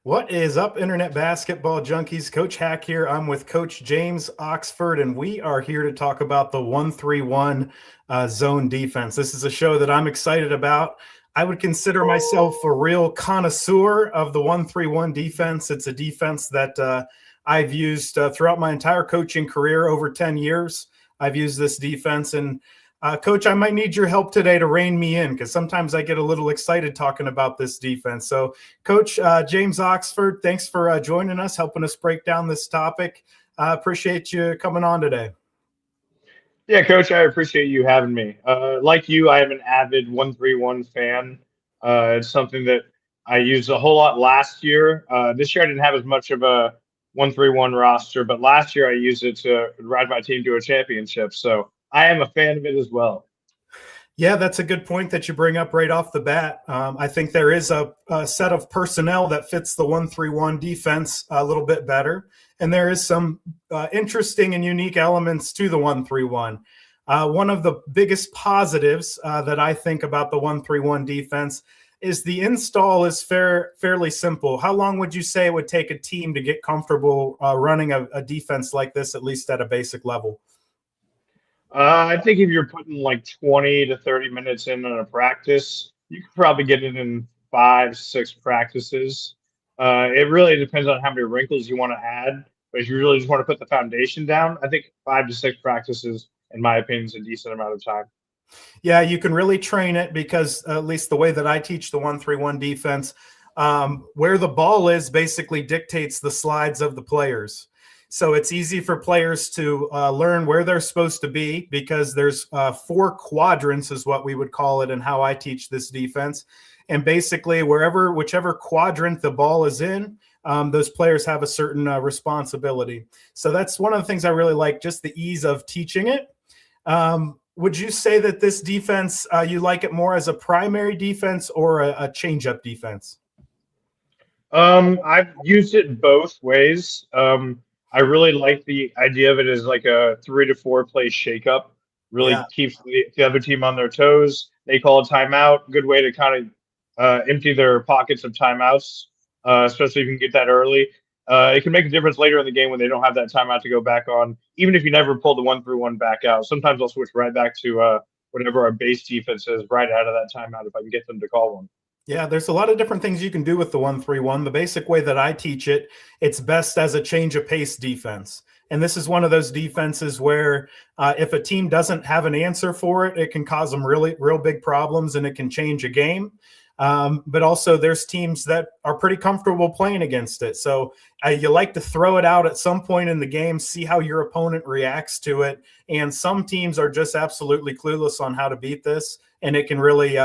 What is up, Internet Basketball Junkies? Coach Hack here. I'm with Coach James Oxford, and we are here to talk about the 1-3-1 zone defense. This is a show that I'm excited about. I would consider myself a real connoisseur of the 1-3-1 defense. It's a defense that I've used throughout my entire coaching career, over 10 years. I've used this defense, and Coach, I might need your help today to rein me in because sometimes I get a little excited talking about this defense. So, Coach James Oxford, thanks for joining us, helping us break down this topic. Appreciate you coming on today. Yeah, Coach, I appreciate you having me. Like you, I am an avid 1-3-1 fan. It's something that I used a whole lot last year. This year I didn't have as much of a 1-3-1 roster, but last year I used it to ride my team to a championship. So I am a fan of it as well. Yeah, that's a good point that you bring up right off the bat. I think there is a set of personnel that fits the 1-3-1 defense a little bit better. And there is some interesting and unique elements to the 1-3-1. One of the biggest positives that I think about the 1-3-1 defense is the install is fairly simple. How long would you say it would take a team to get comfortable running a defense like this, at least at a basic level? I think if you're putting like 20 to 30 minutes in on a practice, you could probably get it in 5, 6 practices. It really depends on how many wrinkles you want to add. But if you really just want to put the foundation down, I think 5 to 6 practices, in my opinion, is a decent amount of time. Yeah, you can really train it because at least the way that I teach the 1-3-1 defense, where the ball is basically dictates the slides of the players. So it's easy for players to learn where they're supposed to be because there's 4 quadrants is what we would call it and how I teach this defense. And basically whichever quadrant the ball is in, those players have a certain responsibility. So that's one of the things I really like, just the ease of teaching it. Would you say that this defense, you like it more as a primary defense or a change-up defense? I've used it both ways. I really like the idea of it as like a 3 to 4 play shakeup. Really Yeah. keeps the other team on their toes. They call a timeout. Good way to kind of empty their pockets of timeouts, especially if you can get that early. It can make a difference later in the game when they don't have that timeout to go back on. Even if you never pull the 1-3-1 back out, sometimes I'll switch right back to whatever our base defense is right out of that timeout if I can get them to call one. Yeah, there's a lot of different things you can do with the 1-3-1. The basic way that I teach it, it's best as a change of pace defense. And this is one of those defenses where if a team doesn't have an answer for it, it can cause them real big problems and it can change a game. But also there's teams that are pretty comfortable playing against it. So you like to throw it out at some point in the game, see how your opponent reacts to it. And some teams are just absolutely clueless on how to beat this. And it can really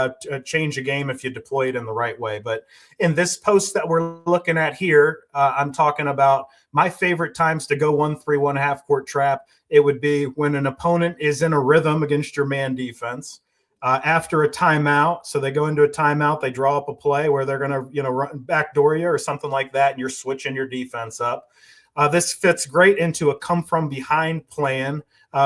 change a game if you deploy it in the right way. But in this post that we're looking at here, I'm talking about my favorite times to go 1-3-1 half court trap. It would be when an opponent is in a rhythm against your man defense. After a timeout, so they go into a timeout, they draw up a play where they're going to, run backdoor you or something like that, and you're switching your defense up. This fits great into a come from behind plan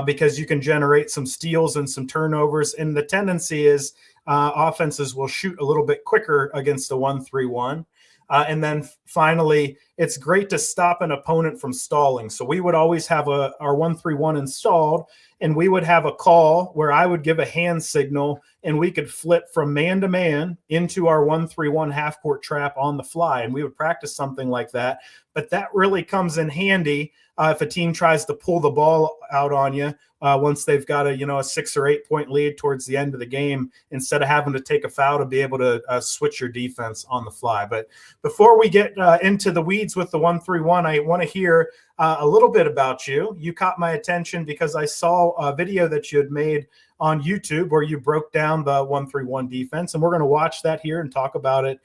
because you can generate some steals and some turnovers. And the tendency is offenses will shoot a little bit quicker against a 1-3-1. And then finally, it's great to stop an opponent from stalling. So we would always have our 1-3-1 installed, and we would have a call where I would give a hand signal, and we could flip from man to man into our 1-3-1 half court trap on the fly. And we would practice something like that. But that really comes in handy if a team tries to pull the ball out on you once they've got a 6 or 8 point lead towards the end of the game, instead of having to take a foul to be able to switch your defense on the fly. But before we get into the weeds with the 1-3-1, I want to hear a little bit about you. You caught my attention because I saw a video that you had made on YouTube where you broke down the 1-3-1 defense, and we're going to watch that here and talk about it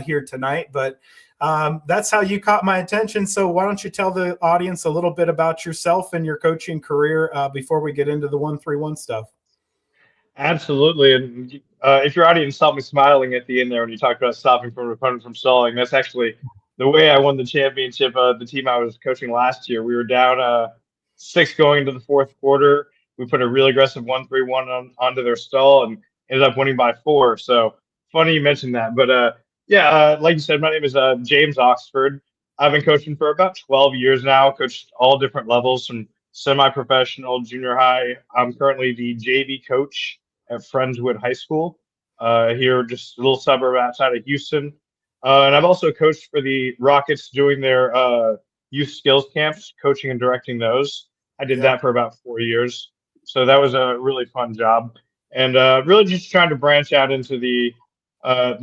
here tonight. But that's how you caught my attention. So why don't you tell the audience a little bit about yourself and your coaching career before we get into the 1-3-1 stuff? Absolutely. And if your audience saw me smiling at the end there when you talked about stopping from an opponent from stalling, that's actually the way I won the championship. The team I was coaching last year, we were down 6 going into the fourth quarter. We put a really aggressive 1-3-1 onto their stall and ended up winning by 4. So funny you mentioned that. But yeah, like you said, my name is James Oxford. I've been coaching for about 12 years now, coached all different levels from semi-professional, junior high. I'm currently the JV coach at Friendswood High School, here just a little suburb outside of Houston. And I've also coached for the Rockets doing their youth skills camps, coaching and directing those. I did Yeah. that for about 4 years. So that was a really fun job. And really just trying to branch out into the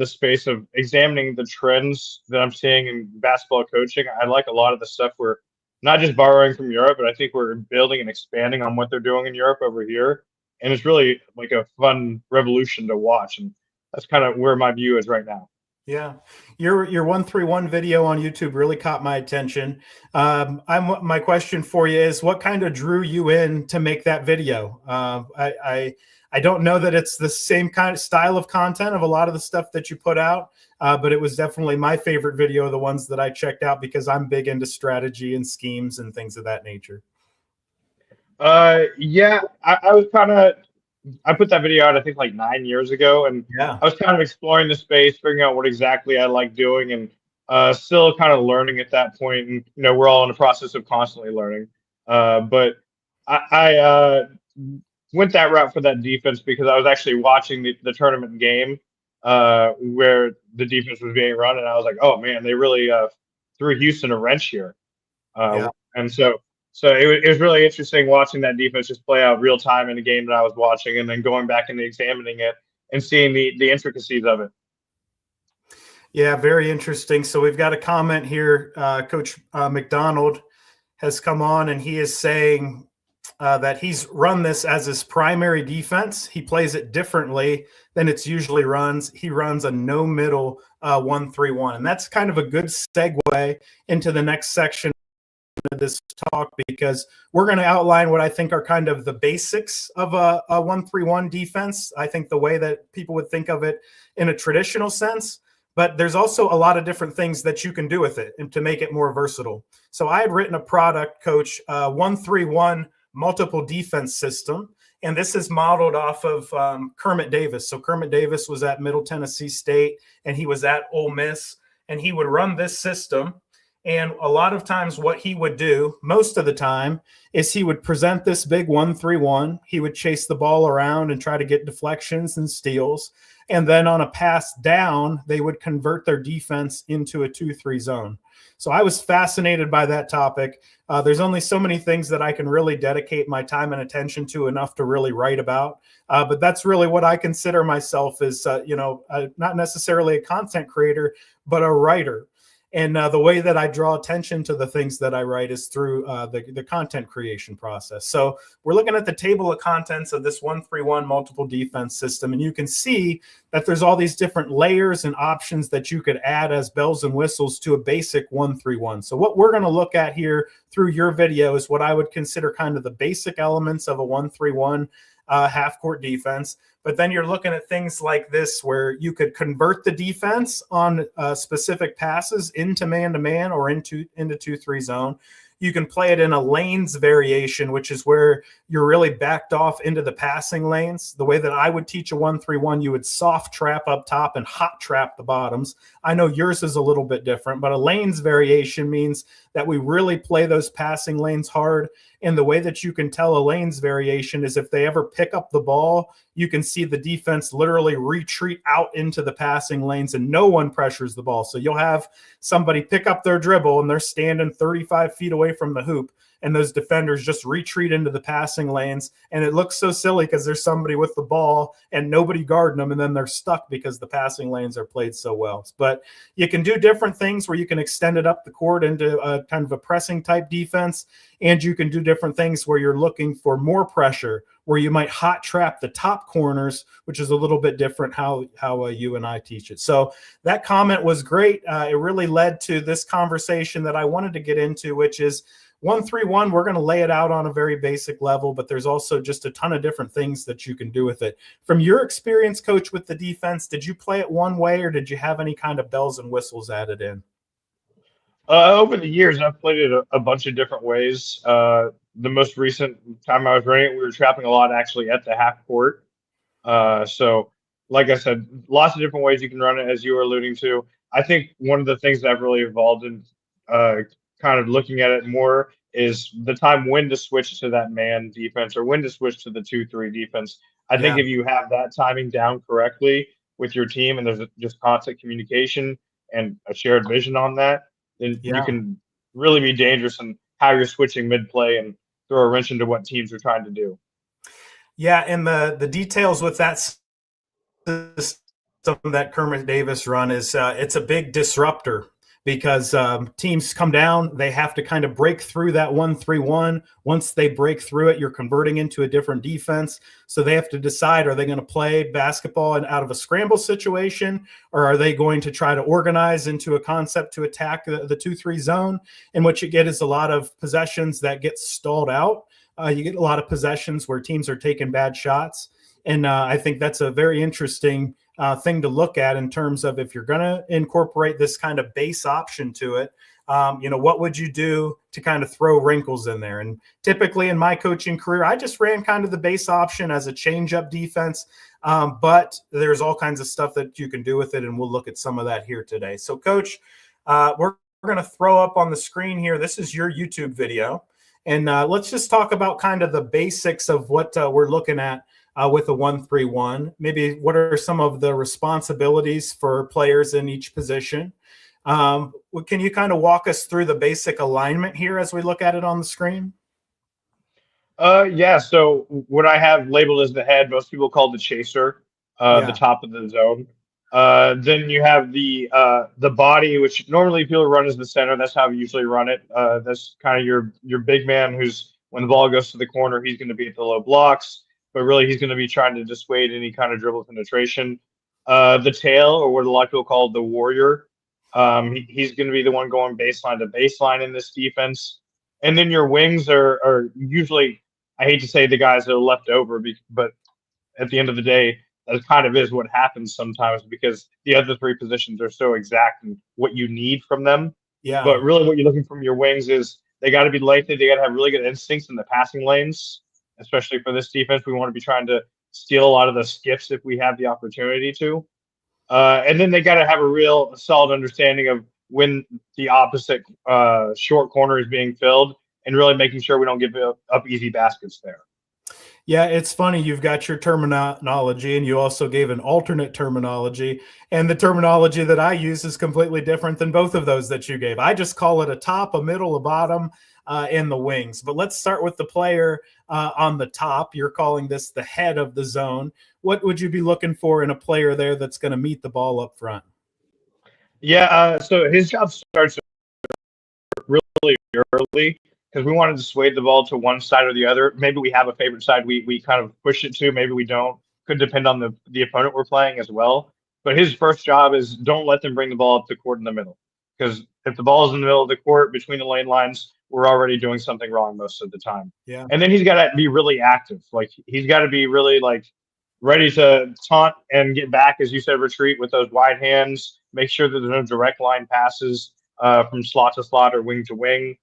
space of examining the trends that I'm seeing in basketball coaching. I like a lot of the stuff we're not just borrowing from Europe, but I think we're building and expanding on what they're doing in Europe over here. And it's really like a fun revolution to watch. And that's kind of where my view is right now. Yeah, your 131 video on YouTube really caught my attention. My question for you is, what kind of drew you in to make that video? I don't know that it's the same kind of style of content of a lot of the stuff that you put out, but it was definitely my favorite video of the ones that I checked out because I'm big into strategy and schemes and things of that nature. Yeah, I was kind of I put that video out I think like 9 years ago, and Yeah, I was kind of exploring the space, figuring out what exactly I like doing, and still kind of learning at that point. And we're all in the process of constantly learning. But I went that route for that defense because I was actually watching the tournament game where the defense was being run, and I was like, oh man, they really threw Houston a wrench here. yeah. And so it was really interesting watching that defense just play out real time in the game that I was watching, and then going back and examining it and seeing the intricacies of it. Yeah, very interesting. So we've got a comment here. Coach McDonald has come on and he is saying that he's run this as his primary defense. He plays it differently than it's usually runs. He runs a no middle 1-3-1. And that's kind of a good segue into the next section of this talk, because we're going to outline what I think are kind of the basics of a 1-3-1 defense. I think the way that people would think of it in a traditional sense, but there's also a lot of different things that you can do with it and to make it more versatile. So I had written a product, Coach, 1-3-1 multiple defense system. And this is modeled off of Kermit Davis. So Kermit Davis was at Middle Tennessee State and he was at Ole Miss, and he would run this system. And a lot of times what he would do, most of the time, is he would present this big 1-3-1. He would chase the ball around and try to get deflections and steals. And then on a pass down, they would convert their defense into a 2-3 zone. So I was fascinated by that topic. There's only so many things that I can really dedicate my time and attention to enough to really write about. But that's really what I consider myself as, not necessarily a content creator, but a writer. And the way that I draw attention to the things that I write is through the content creation process. So we're looking at the table of contents of this 1-3-1 multiple defense system. And you can see that there's all these different layers and options that you could add as bells and whistles to a basic 1-3-1. So what we're going to look at here through your video is what I would consider kind of the basic elements of a 1-3-1 half-court defense. But then you're looking at things like this where you could convert the defense on specific passes into man-to-man or into 2-3 zone. You can play it in a lanes variation, which is where you're really backed off into the passing lanes. The way that I would teach a 1-3-1, you would soft trap up top and hot trap the bottoms. I know yours is a little bit different, but a lanes variation means that we really play those passing lanes hard. And the way that you can tell a lanes variation is if they ever pick up the ball, you can see the defense literally retreat out into the passing lanes and no one pressures the ball. So you'll have somebody pick up their dribble and they're standing 35 feet away from the hoop, and those defenders just retreat into the passing lanes. And it looks so silly because there's somebody with the ball and nobody guarding them, and then they're stuck because the passing lanes are played so well. But you can do different things where you can extend it up the court into a kind of a pressing type defense, and you can do different things where you're looking for more pressure, where you might hot trap the top corners, which is a little bit different how you and I teach it. So that comment was great. It really led to this conversation that I wanted to get into, which is 1-3-1. We're going to lay it out on a very basic level, but there's also just a ton of different things that you can do with it. From your experience, Coach, with the defense, did you play it one way or did you have any kind of bells and whistles added in? Over the years, I've played it a bunch of different ways. The most recent time I was running it, we were trapping a lot actually at the half court. So like I said, lots of different ways you can run it, as you were alluding to. I think one of the things that I've really evolved in uh, kind of looking at it more is the time when to switch to that man defense or when to switch to the 2-3 defense. I think Yeah. if you have that timing down correctly with your team and there's just constant communication and a shared vision on that, then you Yeah. can really be dangerous in how you're switching mid play and throw a wrench into what teams are trying to do. Yeah. And the details with that system that Kermit Davis run is it's a big disruptor because teams come down, they have to kind of break through that 1-3-1. Once they break through it, you're converting into a different defense. So they have to decide, are they going to play basketball and out of a scramble situation, or are they going to try to organize into a concept to attack the 2-3 zone? And what you get is a lot of possessions that get stalled out. You get a lot of possessions where teams are taking bad shots. And I think that's a very interesting thing to look at in terms of if you're going to incorporate this kind of base option to it, what would you do to kind of throw wrinkles in there? And typically in my coaching career, I just ran kind of the base option as a change-up defense, but there's all kinds of stuff that you can do with it, and we'll look at some of that here today. So, Coach, we're going to throw up on the screen here. This is your YouTube video, and let's just talk about kind of the basics of what we're looking at with a 1-3-1. Maybe what are some of the responsibilities for players in each position? Can you kind of walk us through the basic alignment here as we look at it on the screen? Yeah. So what I have labeled as the head, most people call the chaser, the Yeah, top of the zone. Then you have the body, which normally people run as the center. That's how we usually run it. That's kind of your big man, who's when the ball goes to the corner, he's going to be at the low blocks, but really he's going to be trying to dissuade any kind of dribble penetration. The tail, or what a lot of people call the warrior, he's going to be the one going baseline to baseline in this defense. And then your wings are usually, I hate to say the guys that are left over, but at the end of the day, that kind of is what happens sometimes because the other three positions are so exact in what you need from them. yeah, But really, what you're looking from your wings is they got to be lengthy. They got to have really good instincts in the passing lanes, especially for this defense. We want to be trying to steal a lot of the skips if we have the opportunity to. And then they got to have a real solid understanding of when the opposite short corner is being filled and really making sure we don't give up easy baskets there. yeah. It's funny. You've got your terminology, and you also gave an alternate terminology. And the terminology that I use is completely different than both of those that you gave. I just call it a top, a middle, a bottom, and the wings. But let's start with the player on the top. You're calling this the head of the zone. What would you be looking for in a player there that's going to meet the ball up front? Yeah, so his job starts really early because we wanted to sway the ball to one side or the other. Maybe we have a favorite side we kind of push it to. Maybe we don't. Could depend on the opponent we're playing as well. But his first job is don't let them bring the ball up the court in the middle. Because if the ball is in the middle of the court between the lane lines, we're already doing something wrong most of the time. Yeah. And then he's got to be really active. Like he's got to be really like ready to taunt and get back, as you said, retreat with those wide hands. Make sure that there's no direct line passes from slot to slot or wing to wing.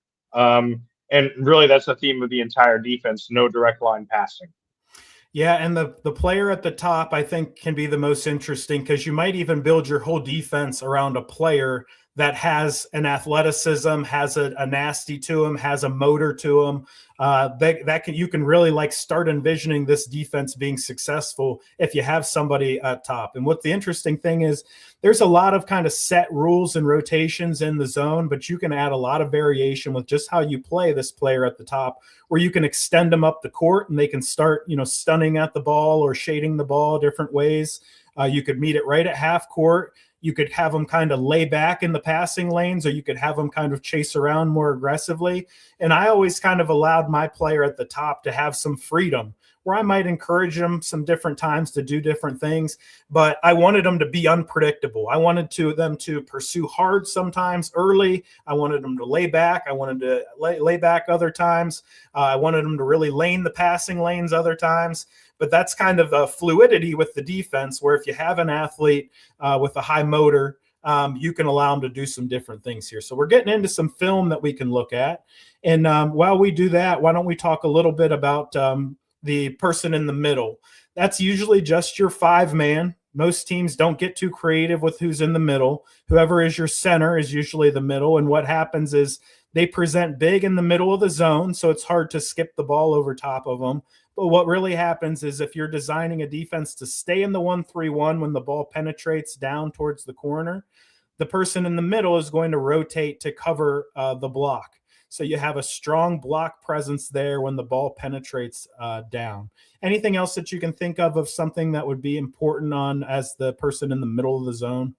And really, that's the theme of the entire defense: no direct line passing. Yeah, and the player at the top, I think, can be the most interesting because you might even build your whole defense around a player that has an athleticism, has a nasty to him, has a motor to him. You can really like start envisioning this defense being successful if you have somebody at top. And what the interesting thing is, there's a lot of kind of set rules and rotations in the zone, but you can add a lot of variation with just how you play this player at the top, where you can extend them up the court and they can start, stunning at the ball or shading the ball different ways. You could meet it right at half court. You could have them kind of lay back in the passing lanes, or you could have them kind of chase around more aggressively. And I always kind of allowed my player at the top to have some freedom where I might encourage them some different times to do different things, but I wanted them to be unpredictable. I wanted them to pursue hard sometimes early. I wanted them to lay back. I wanted to lay back other times. I wanted them to really lane the passing lanes other times. But that's kind of a fluidity with the defense where if you have an athlete with a high motor, you can allow them to do some different things here. So we're getting into some film that we can look at. And while we do that, why don't we talk a little bit about the person in the middle? That's usually just your five man. most teams don't get too creative with who's in the middle. Whoever is your center is usually the middle. And what happens is they present big in the middle of the zone, so it's hard to skip the ball over top of them. But what really happens is if you're designing a defense to stay in the 1-3-1 when the ball penetrates down towards the corner, the person in the middle is going to rotate to cover the block. So you have a strong block presence there when the ball penetrates down. Anything else that you can think of something that would be important on as the person in the middle of the zone?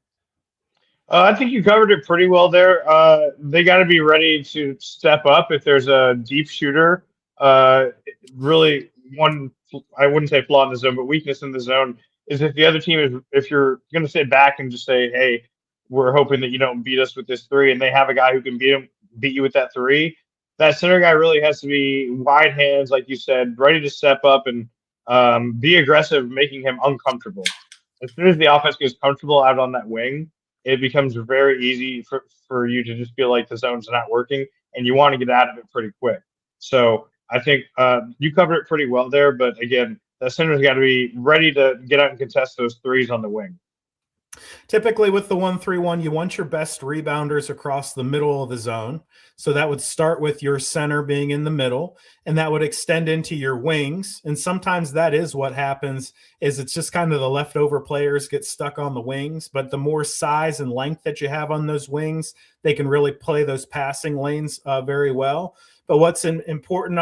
I think you covered it pretty well there. They got to be ready to step up if there's a deep shooter. Really, one I wouldn't say flaw in the zone, but weakness in the zone is if the other team is if you're going to sit back and just say, "Hey, we're hoping that you don't beat us with this three," and they have a guy who can beat you with that three. That center guy really has to be wide hands, like you said, ready to step up and be aggressive, making him uncomfortable. As soon as the offense gets comfortable out on that wing, it becomes very easy for you to just feel like the zone's not working and you want to get out of it pretty quick. So I think you covered it pretty well there. But again, the center's got to be ready to get out and contest those threes on the wing. Typically with the 1-3-1, you want your best rebounders across the middle of the zone. So that would start with your center being in the middle, and that would extend into your wings. And sometimes that is what happens is it's just kind of the leftover players get stuck on the wings. But the more size and length that you have on those wings, they can really play those passing lanes very well. But what's important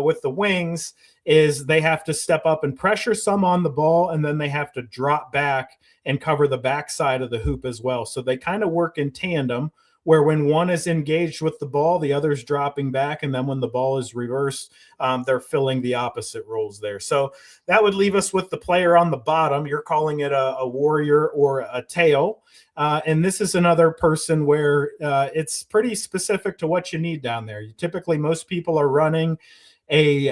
with the wings is they have to step up and pressure some on the ball, and then they have to drop back and cover the backside of the hoop as well. So they kind of work in tandem where when one is engaged with the ball, the other's dropping back. And then when the ball is reversed, they're filling the opposite roles there. So that would leave us with the player on the bottom. You're calling it a warrior or a tail. And this is another person where it's pretty specific to what you need down there. Typically, most people are running a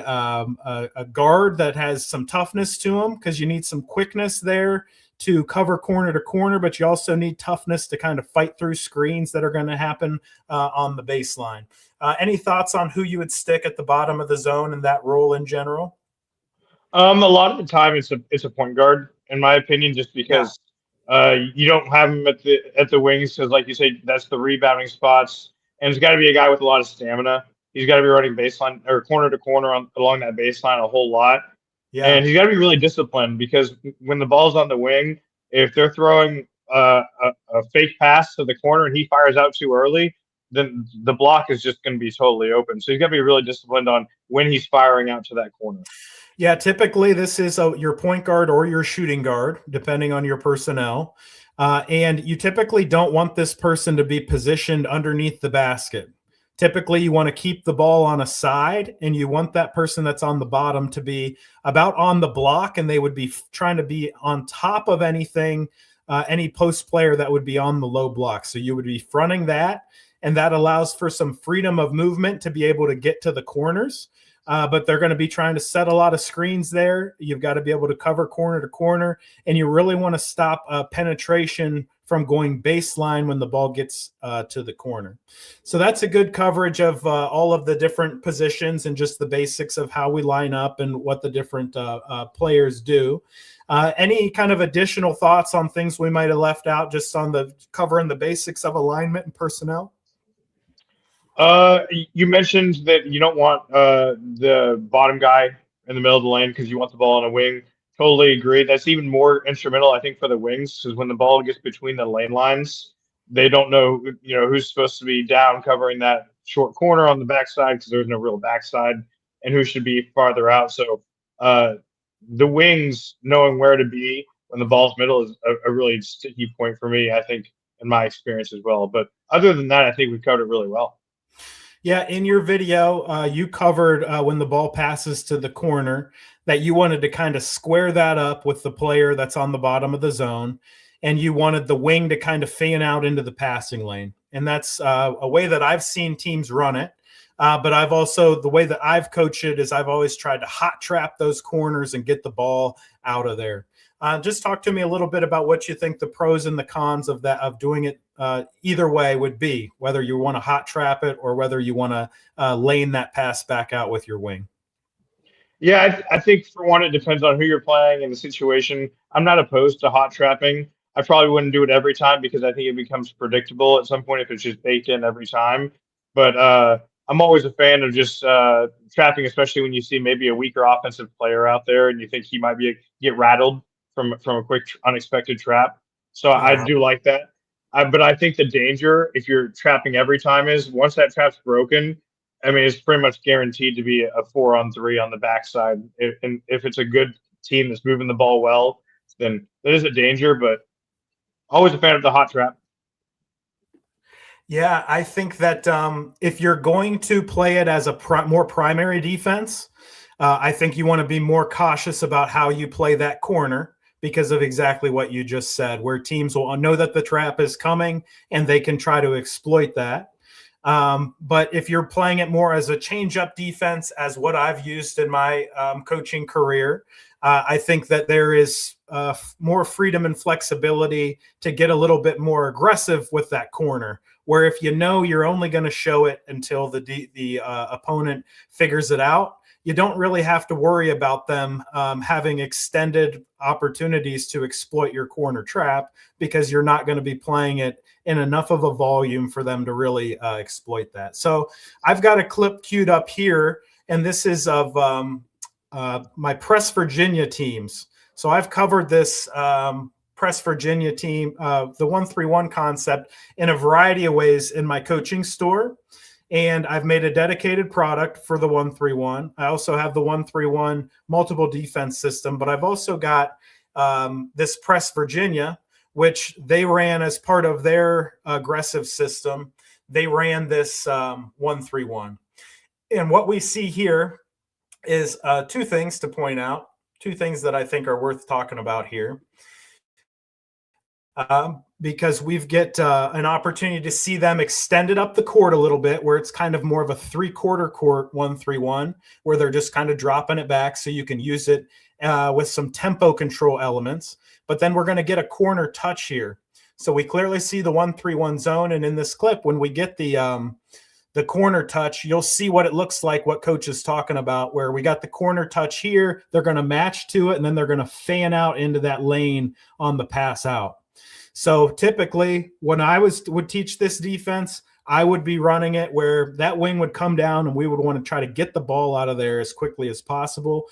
guard that has some toughness to them because you need some quickness there to cover corner to corner, but you also need toughness to kind of fight through screens that are going to happen on the baseline. Any thoughts on who you would stick at the bottom of the zone in that role in general? A lot of the time, it's a point guard, in my opinion, just because you don't have him at the wings because, like you say, that's the rebounding spots, and it's got to be a guy with a lot of stamina. He's got to be running baseline or corner to corner along that baseline a whole lot. Yeah. And he's got to be really disciplined because when the ball's on the wing, if they're throwing a fake pass to the corner and he fires out too early, then the block is just going to be totally open. So he's got to be really disciplined on when he's firing out to that corner. Yeah, typically this is your point guard or your shooting guard, depending on your personnel. And you typically don't want this person to be positioned underneath the basket. Typically, you want to keep the ball on a side, and you want that person that's on the bottom to be about on the block, and they would be trying to be on top of anything, any post player that would be on the low block. So you would be fronting that, and that allows for some freedom of movement to be able to get to the corners. But they're going to be trying to set a lot of screens there. You've got to be able to cover corner to corner, and you really want to stop penetration from going baseline when the ball gets to the corner. So that's a good coverage of all of the different positions and just the basics of how we line up and what the different players do. Any kind of additional thoughts on things we might have left out just on the covering the basics of alignment and personnel? You mentioned that you don't want the bottom guy in the middle of the lane because you want the ball on a wing. Totally agree. That's even more instrumental, I think, for the wings because when the ball gets between the lane lines, they don't know, who's supposed to be down covering that short corner on the backside because there's no real backside, and who should be farther out. So the wings knowing where to be when the ball's middle is a really sticky point for me, I think, in my experience as well. But other than that, I think we covered it really well. Yeah, in your video, you covered when the ball passes to the corner that you wanted to kind of square that up with the player that's on the bottom of the zone, and you wanted the wing to kind of fan out into the passing lane. And that's a way that I've seen teams run it. But I've also, the way that I've coached it is I've always tried to hot trap those corners and get the ball out of there. Just talk to me a little bit about what you think the pros and the cons of that, of doing it either way would be, whether you want to hot trap it or whether you want to lane that pass back out with your wing. Yeah, I think for one, it depends on who you're playing and the situation. I'm not opposed to hot trapping. I probably wouldn't do it every time because I think it becomes predictable at some point if it's just baked in every time. But I'm always a fan of just trapping, especially when you see maybe a weaker offensive player out there and you think he might get rattled from a quick unexpected trap. So I Yeah. do like that. But I think the danger if you're trapping every time is once that trap's broken, I mean, it's pretty much guaranteed to be a 4-on-3 on the backside. And if it's a good team that's moving the ball well, then there is a danger. But always a fan of the hot trap. Yeah, I think that if you're going to play it as a more primary defense, I think you want to be more cautious about how you play that corner because of exactly what you just said, where teams will know that the trap is coming and they can try to exploit that. But if you're playing it more as a change-up defense, as what I've used in my coaching career, I think that there is more freedom and flexibility to get a little bit more aggressive with that corner. Where if you know you're only going to show it until the opponent figures it out, you don't really have to worry about them having extended opportunities to exploit your corner trap because you're not going to be playing it in enough of a volume for them to really exploit that. So I've got a clip queued up here, and this is of my Press Virginia teams. So I've covered this Press Virginia team, the 1-3-1 concept, in a variety of ways in my coaching store. And I've made a dedicated product for the 1-3-1. I also have the 1-3-1 multiple defense system, but I've also got this Press Virginia, which they ran as part of their aggressive system. They ran this 1-3-1. And what we see here is two things to point out, two things that I think are worth talking about here. Because we've get an opportunity to see them extended up the court a little bit, where it's kind of more of a 3/4 court 1-3-1, where they're just kind of dropping it back so you can use it with some tempo control elements. But then we're going to get a corner touch here. So we clearly see the 1-3-1 zone. And in this clip, when we get the corner touch, you'll see what it looks like, what coach is talking about, where we got the corner touch here. They're going to match to it, and then they're going to fan out into that lane on the pass out. So typically when I would teach this defense, I would be running it where that wing would come down and we would want to try to get the ball out of there as quickly as possible.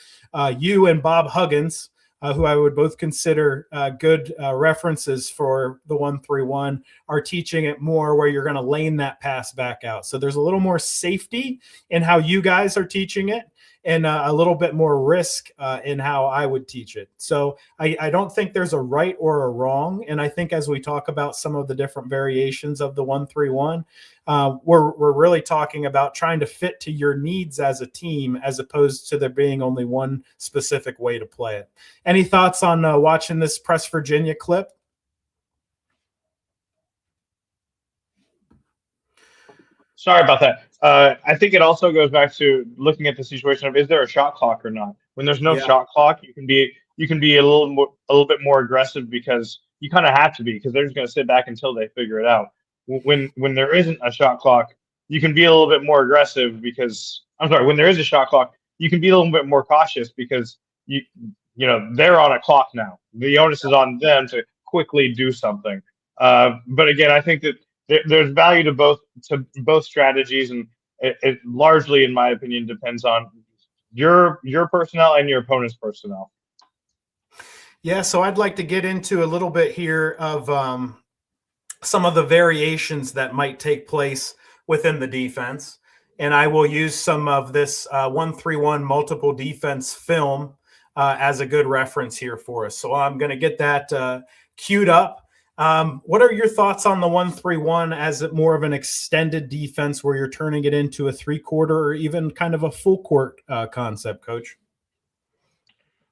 You and Bob Huggins, who I would both consider good references for the 1-3-1, are teaching it more where you're going to lane that pass back out. So there's a little more safety in how you guys are teaching it, and a little bit more risk in how I would teach it. So I don't think there's a right or a wrong. And I think as we talk about some of the different variations of the 1-3-1, we're really talking about trying to fit to your needs as a team, as opposed to there being only one specific way to play it. Any thoughts on watching this Press Virginia clip? Sorry about that. I think it also goes back to looking at the situation of is there a shot clock or not? When there's no Yeah. shot clock, you can be a little bit more aggressive because you kind of have to be because they're just going to sit back until they figure it out. When there isn't a shot clock, you can be a little bit more aggressive because I'm sorry. When there is a shot clock, you can be a little bit more cautious because you know they're on a clock now. The onus is on them to quickly do something. But again, I think that there's value to both strategies, and it largely, in my opinion, depends on your personnel and your opponent's personnel. Yeah, so I'd like to get into a little bit here of some of the variations that might take place within the defense. And I will use some of this 1-3-1 multiple defense film as a good reference here for us. So I'm going to get that queued up. What are your thoughts on the 1-3-1 as more of an extended defense where you're turning it into a 3/4 or even kind of a full court concept, Coach?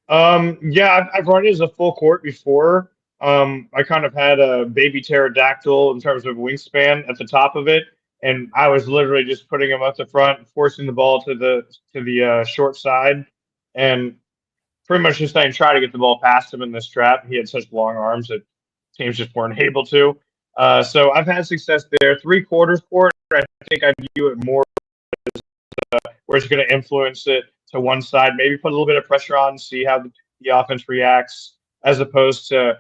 Yeah, I've run it as a full court before. I kind of had a baby pterodactyl in terms of wingspan at the top of it, and I was literally just putting him up the front, forcing the ball to the short side, and pretty much just saying try to get the ball past him in this trap. He had such long arms that teams just weren't able to. So I've had success there. 3/4 court, I think I view it more where it's going to influence it to one side, maybe put a little bit of pressure on, see how the offense reacts, as opposed to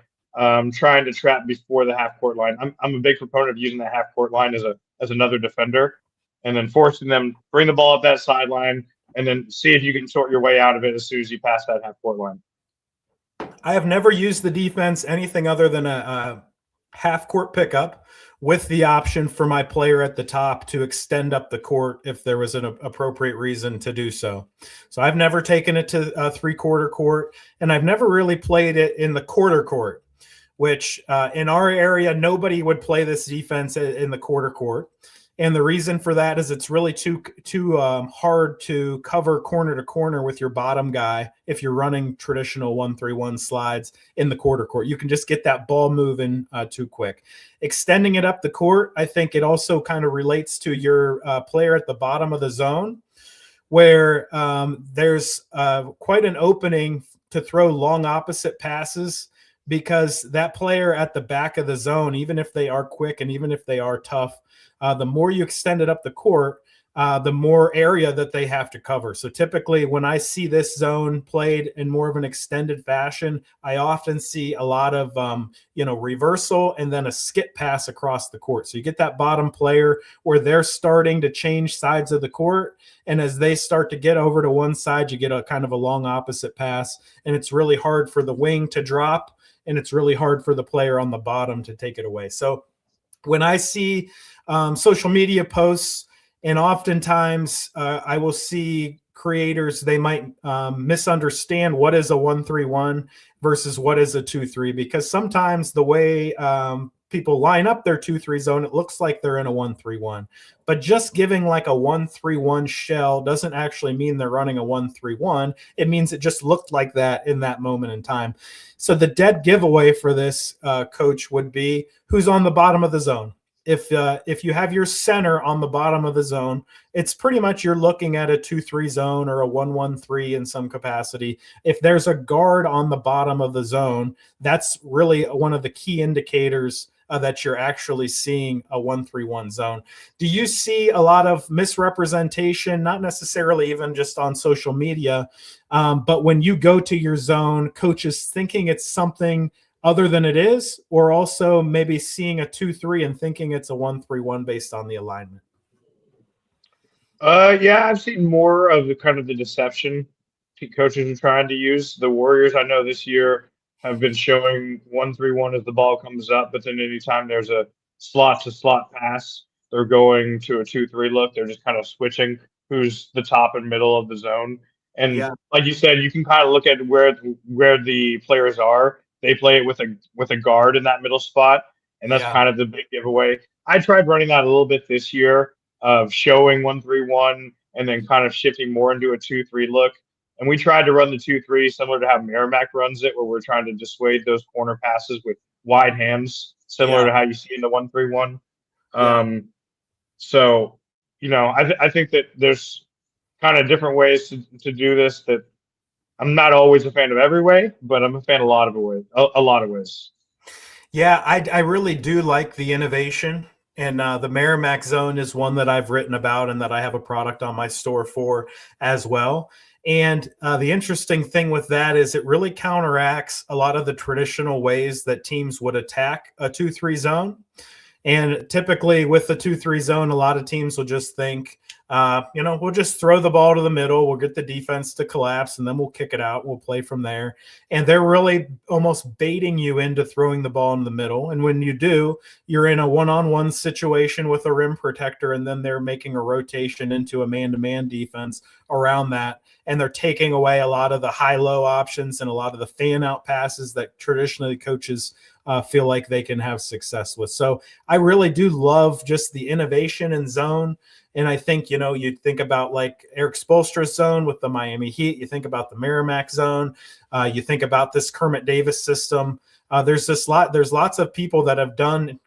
trying to trap before the half court line. I'm a big proponent of using the half court line as another defender, and then forcing them bring the ball up that sideline, and then see if you can sort your way out of it as soon as you pass that half court line. I have never used the defense anything other than a half court pickup with the option for my player at the top to extend up the court if there was an appropriate reason to do so. So I've never taken it to a 3/4 court, and I've never really played it in the quarter court, which in our area, nobody would play this defense in the quarter court. And the reason for that is it's really too hard to cover corner to corner with your bottom guy if you're running traditional 1-3-1 slides in the quarter court. You can just get that ball moving too quick. Extending it up the court, I think it also kind of relates to your player at the bottom of the zone, where there's quite an opening to throw long opposite passes, because that player at the back of the zone, even if they are quick and even if they are tough, the more you extend it up the court, the more area that they have to cover. So typically when I see this zone played in more of an extended fashion, I often see a lot of, reversal and then a skip pass across the court. So you get that bottom player where they're starting to change sides of the court. And as they start to get over to one side, you get a kind of a long opposite pass. And it's really hard for the wing to drop, and it's really hard for the player on the bottom to take it away. So when I see social media posts, and oftentimes I will see creators, they might misunderstand what is a 1-3-1 versus what is a 2-3, because sometimes the way people line up their 2-3 zone, it looks like they're in a 1-3-1. But just giving like a 1-3-1 shell doesn't actually mean they're running a 1-3-1. It means it just looked like that in that moment in time. So the dead giveaway for this coach would be who's on the bottom of the zone. If you have your center on the bottom of the zone, it's pretty much you're looking at a 2-3 zone or a 1-1-3 in some capacity. If there's a guard on the bottom of the zone, that's really one of the key indicators that you're actually seeing a 1-3-1 zone. Do you see a lot of misrepresentation, not necessarily even just on social media, but when you go to your zone, coaches thinking it's something other than it is, or also maybe seeing a 2-3 and thinking it's a 1-3-1 based on the alignment? Yeah, I've seen more of the kind of the deception coaches are trying to use. The Warriors, I know this year, have been showing 1-3-1 as the ball comes up, but then anytime there's a slot to slot pass, they're going to a 2-3 look. They're just kind of switching who's the top and middle of the zone. And like you said, you can kind of look at where the players are. They play it with a guard in that middle spot, and that's kind of the big giveaway. I tried running that a little bit this year, of showing 1-3-1 and then kind of shifting more into a 2-3 look. And we tried to run the 2-3 similar to how Merrimack runs it, where we're trying to dissuade those corner passes with wide hands, similar to how you see in the 1-3-1. So, I think that there's kind of different ways to do this that I'm not always a fan of every way, but I'm a fan of a lot of ways. Yeah, I really do like the innovation. And the Merrimack zone is one that I've written about and that I have a product on my store for as well. And the interesting thing with that is it really counteracts a lot of the traditional ways that teams would attack a 2-3 zone. And typically with the 2-3 zone, a lot of teams will just think, we'll just throw the ball to the middle. We'll get the defense to collapse, and then we'll kick it out. We'll play from there. And they're really almost baiting you into throwing the ball in the middle. And when you do, you're in a one-on-one situation with a rim protector, and then they're making a rotation into a man-to-man defense around that. And they're taking away a lot of the high-low options and a lot of the fan-out passes that traditionally coaches feel like they can have success with. So I really do love just the innovation in zone. And I think, you think about like Eric Spoelstra's zone with the Miami Heat. You think about the Merrimack zone. You think about this Kermit Davis system. There's lots of people that have done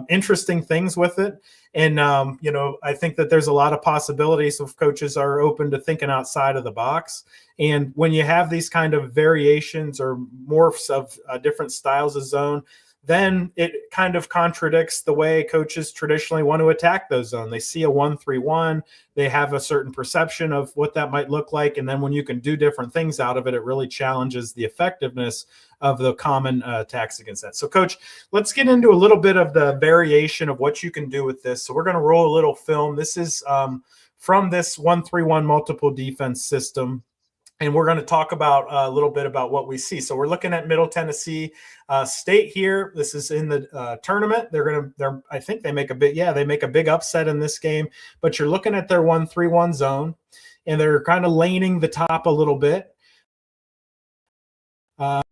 interesting things with it. And, I think that there's a lot of possibilities if coaches are open to thinking outside of the box. And when you have these kind of variations or morphs of different styles of zone, then it kind of contradicts the way coaches traditionally want to attack those zones. They see a 1-3-1, they have a certain perception of what that might look like, and then when you can do different things out of it, it really challenges the effectiveness of the common attacks against that. So, Coach, let's get into a little bit of the variation of what you can do with this. So we're going to roll a little film. This is from this 1-3-1 multiple defense system. And we're going to talk about a little bit about what we see. So we're looking at Middle Tennessee State here. This is in the tournament. I think they make a big upset in this game. But you're looking at their 1-3-1 zone, and they're kind of laning the top a little bit. Now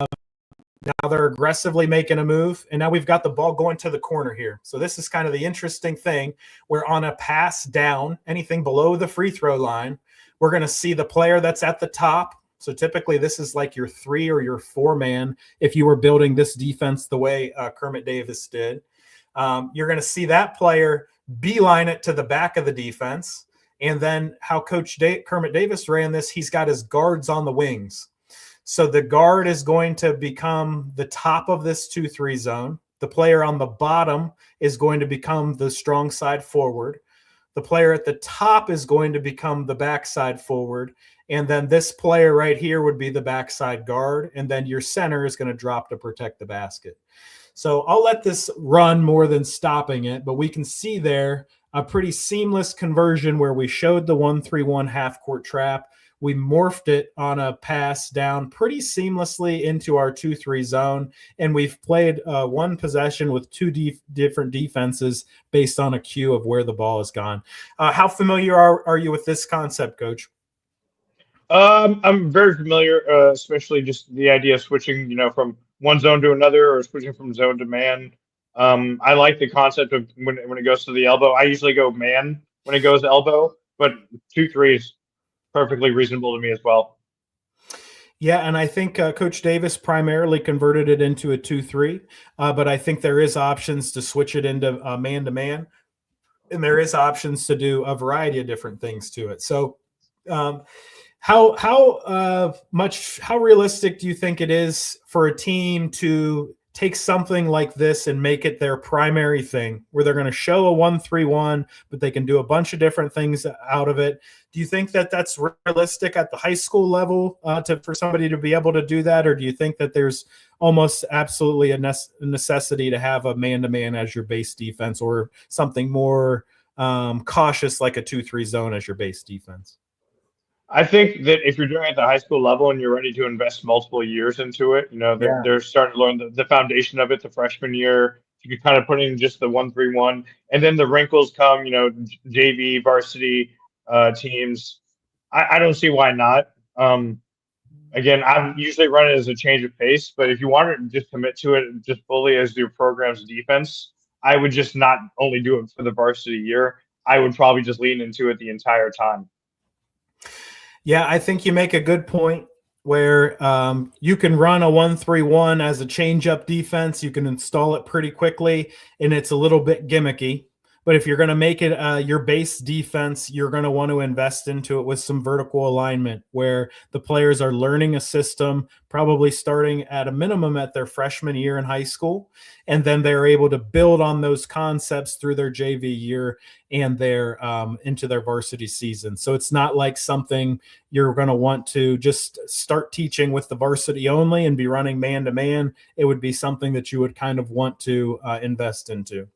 they're aggressively making a move, and now we've got the ball going to the corner here. So this is kind of the interesting thing. We're on a pass down, anything below the free throw line, we're going to see the player that's at the top. So typically this is like your 3 or your 4 man if you were building this defense the way Kermit Davis did. You're going to see that player beeline it to the back of the defense. And then how Coach Kermit Davis ran this, he's got his guards on the wings. So the guard is going to become the top of this 2-3 zone. The player on the bottom is going to become the strong side forward. The player at the top is going to become the backside forward. And then this player right here would be the backside guard. And then your center is going to drop to protect the basket. So I'll let this run more than stopping it, but we can see there a pretty seamless conversion where we showed the 1-3-1 half-court trap. We morphed it on a pass down pretty seamlessly into our 2-3 zone, and we've played one possession with two different defenses based on a cue of where the ball has gone. How familiar are you with this concept, Coach? I'm very familiar, especially just the idea of switching, from one zone to another or switching from zone to man. I like the concept of when it goes to the elbow. I usually go man when it goes elbow, but 2-3 is perfectly reasonable to me as well. Yeah, and I think Coach Davis primarily converted it into a 2-3, but I think there is options to switch it into man-to-man, and there is options to do a variety of different things to it. So how realistic do you think it is for a team to take something like this and make it their primary thing, where they're going to show a 1-3-1, but they can do a bunch of different things out of it? Do you think that that's realistic at the high school level for somebody to be able to do that? Or do you think that there's almost absolutely a necessity to have a man-to-man as your base defense, or something more cautious like a 2-3 zone as your base defense? I think that if you're doing it at the high school level and you're ready to invest multiple years into it, they're starting to learn the foundation of it the freshman year. You can kind of put in just the 1-3-1, and then the wrinkles come, JV, varsity teams. I don't see why not. Again, I usually run it as a change of pace, but if you want to just commit to it just fully as your program's defense, I would just not only do it for the varsity year. I would probably just lean into it the entire time. Yeah, I think you make a good point where you can run a 1-3-1 as a change-up defense. You can install it pretty quickly, and it's a little bit gimmicky. But if you're going to make it your base defense, you're going to want to invest into it with some vertical alignment, where the players are learning a system, probably starting at a minimum at their freshman year in high school, and then they're able to build on those concepts through their JV year and their into their varsity season. So it's not like something you're going to want to just start teaching with the varsity only and be running man-to-man. It would be something that you would kind of want to invest into.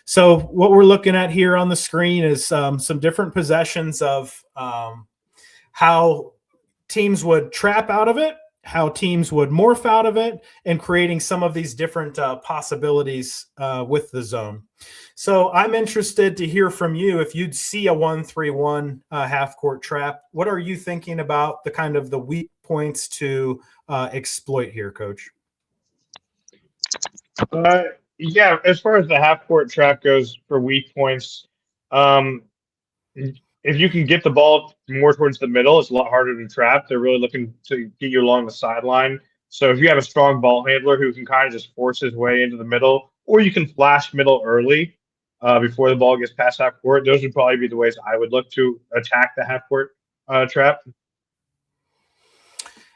So what we're looking at here on the screen is some different possessions of how teams would trap out of it, how teams would morph out of it, and creating some of these different possibilities with the zone. So I'm interested to hear from you. If you'd see a 1-3-1 half-court trap, what are you thinking about the kind of the weak points to exploit here, Coach? Yeah, as far as the half-court trap goes for weak points, if you can get the ball more towards the middle, it's a lot harder to trap. They're really looking to get you along the sideline. So if you have a strong ball handler who can kind of just force his way into the middle, or you can flash middle early before the ball gets past half court, those would probably be the ways I would look to attack the half court trap.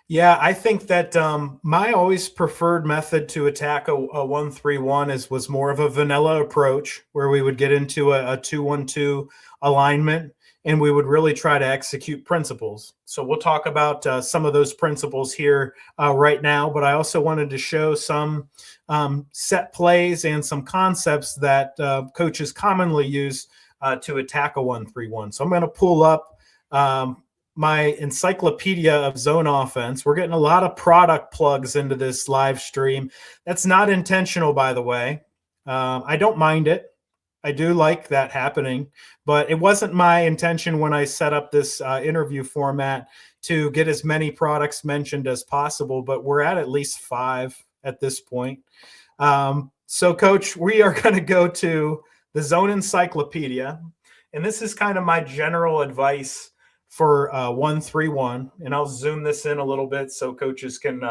Yeah, I think that my always preferred method to attack a 1-3-1 was more of a vanilla approach where we would get into a 2-1-2 alignment and we would really try to execute principles. So we'll talk about some of those principles here right now, but I also wanted to show some set plays and some concepts that coaches commonly use to attack a 1-3-1. So I'm going to pull up my encyclopedia of zone offense. We're getting a lot of product plugs into this live stream. That's not intentional, by the way. I don't mind it. I do like that happening, but it wasn't my intention when I set up this interview format to get as many products mentioned as possible, but we're at least 5 at this point. So, Coach, we are going to go to the Zone Encyclopedia, and this is kind of my general advice for 1-3-1, and I'll zoom this in a little bit so coaches can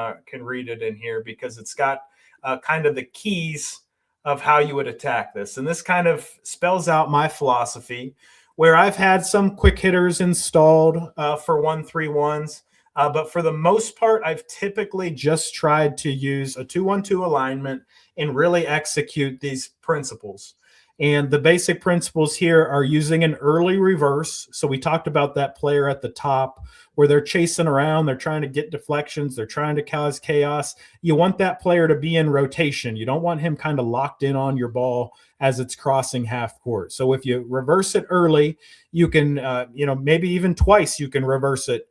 read it in here because it's got kind of the keys of how you would attack this. And this kind of spells out my philosophy where I've had some quick hitters installed for 1-3-1s, but for the most part, I've typically just tried to use a 2-1-2 alignment and really execute these principles. And the basic principles here are using an early reverse. So we talked about that player at the top where they're chasing around, they're trying to get deflections, they're trying to cause chaos. You want that player to be in rotation. You don't want him kind of locked in on your ball as it's crossing half court. So if you reverse it early, you can, maybe even twice you can reverse it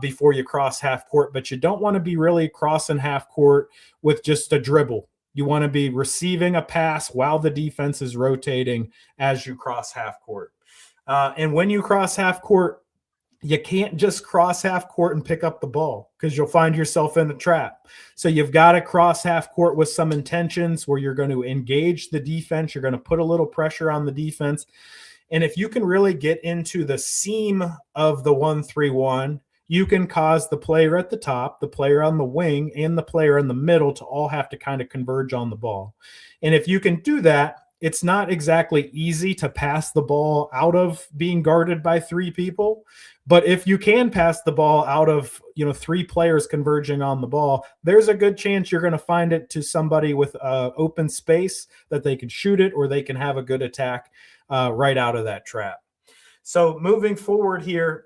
before you cross half court, but you don't want to be really crossing half court with just a dribble. You want to be receiving a pass while the defense is rotating as you cross half court. And when you cross half court, you can't just cross half court and pick up the ball because you'll find yourself in a trap. So you've got to cross half court with some intentions where you're going to engage the defense. You're going to put a little pressure on the defense. And if you can really get into the seam of the 1-3-1, you can cause the player at the top, the player on the wing, and the player in the middle to all have to kind of converge on the ball. And if you can do that, it's not exactly easy to pass the ball out of being guarded by 3 people. But if you can pass the ball out of 3 players converging on the ball, there's a good chance you're going to find it to somebody with open space that they can shoot it or they can have a good attack right out of that trap. So moving forward here,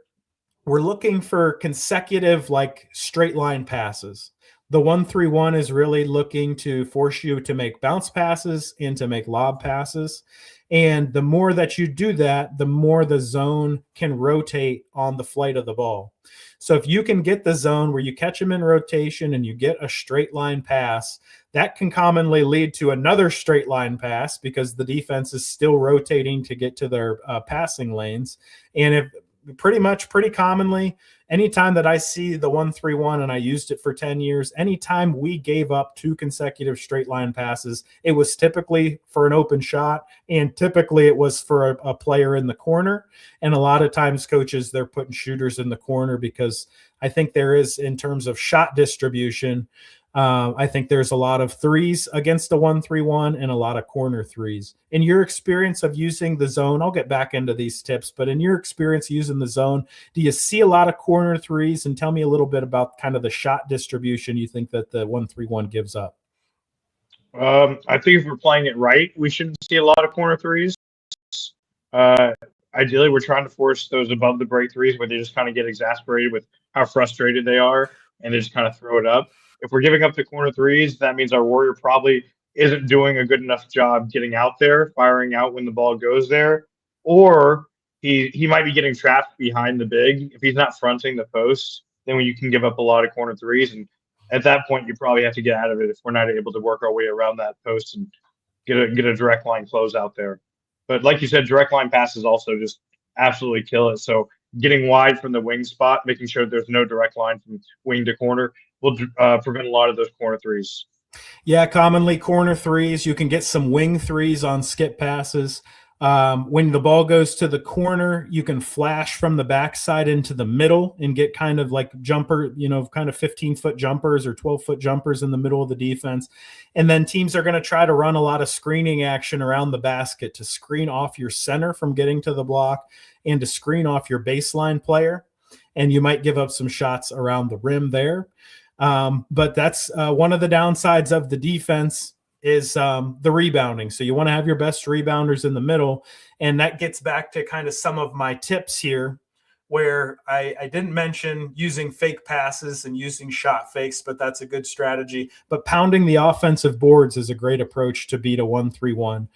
we're looking for consecutive, like straight line passes. The 1-3-1 is really looking to force you to make bounce passes and to make lob passes. And the more that you do that, the more the zone can rotate on the flight of the ball. So if you can get the zone where you catch them in rotation and you get a straight line pass, that can commonly lead to another straight line pass because the defense is still rotating to get to their passing lanes. And if pretty commonly, anytime that I see the 1-3-1 and I used it for 10 years, anytime we gave up 2 consecutive straight line passes, it was typically for an open shot and typically it was for a player in the corner. And a lot of times coaches, they're putting shooters in the corner because I think there is, in terms of shot distribution, I think there's a lot of threes against a 1-3-1 and a lot of corner threes. In your experience of using the zone, I'll get back into these tips, but in your experience using the zone, do you see a lot of corner threes? And tell me a little bit about kind of the shot distribution you think that the 1-3-1 gives up. I think if we're playing it right, we shouldn't see a lot of corner threes. Ideally, we're trying to force those above the break threes where they just kind of get exasperated with how frustrated they are and they just kind of throw it up. If we're giving up the corner threes, that means our warrior probably isn't doing a good enough job getting out there, firing out when the ball goes there, or he might be getting trapped behind the big. If he's not fronting the post, then you can give up a lot of corner threes, and at that point, you probably have to get out of it if we're not able to work our way around that post and get a direct line close out there. But like you said, direct line passes also just absolutely kill it. So getting wide from the wing spot, making sure there's no direct line from wing to corner will prevent a lot of those corner threes. Yeah, commonly corner threes. You can get some wing threes on skip passes. When the ball goes to the corner, you can flash from the backside into the middle and get kind of like jumper, kind of 15-foot jumpers or 12-foot jumpers in the middle of the defense. And then teams are going to try to run a lot of screening action around the basket to screen off your center from getting to the block and to screen off your baseline player. and you might give up some shots around the rim there. But that's one of the downsides of the defense is the rebounding. So you want to have your best rebounders in the middle. And that gets back to kind of some of my tips here, where I didn't mention using fake passes and using shot fakes, but that's a good strategy. But pounding the offensive boards is a great approach to beat a 1-3-1.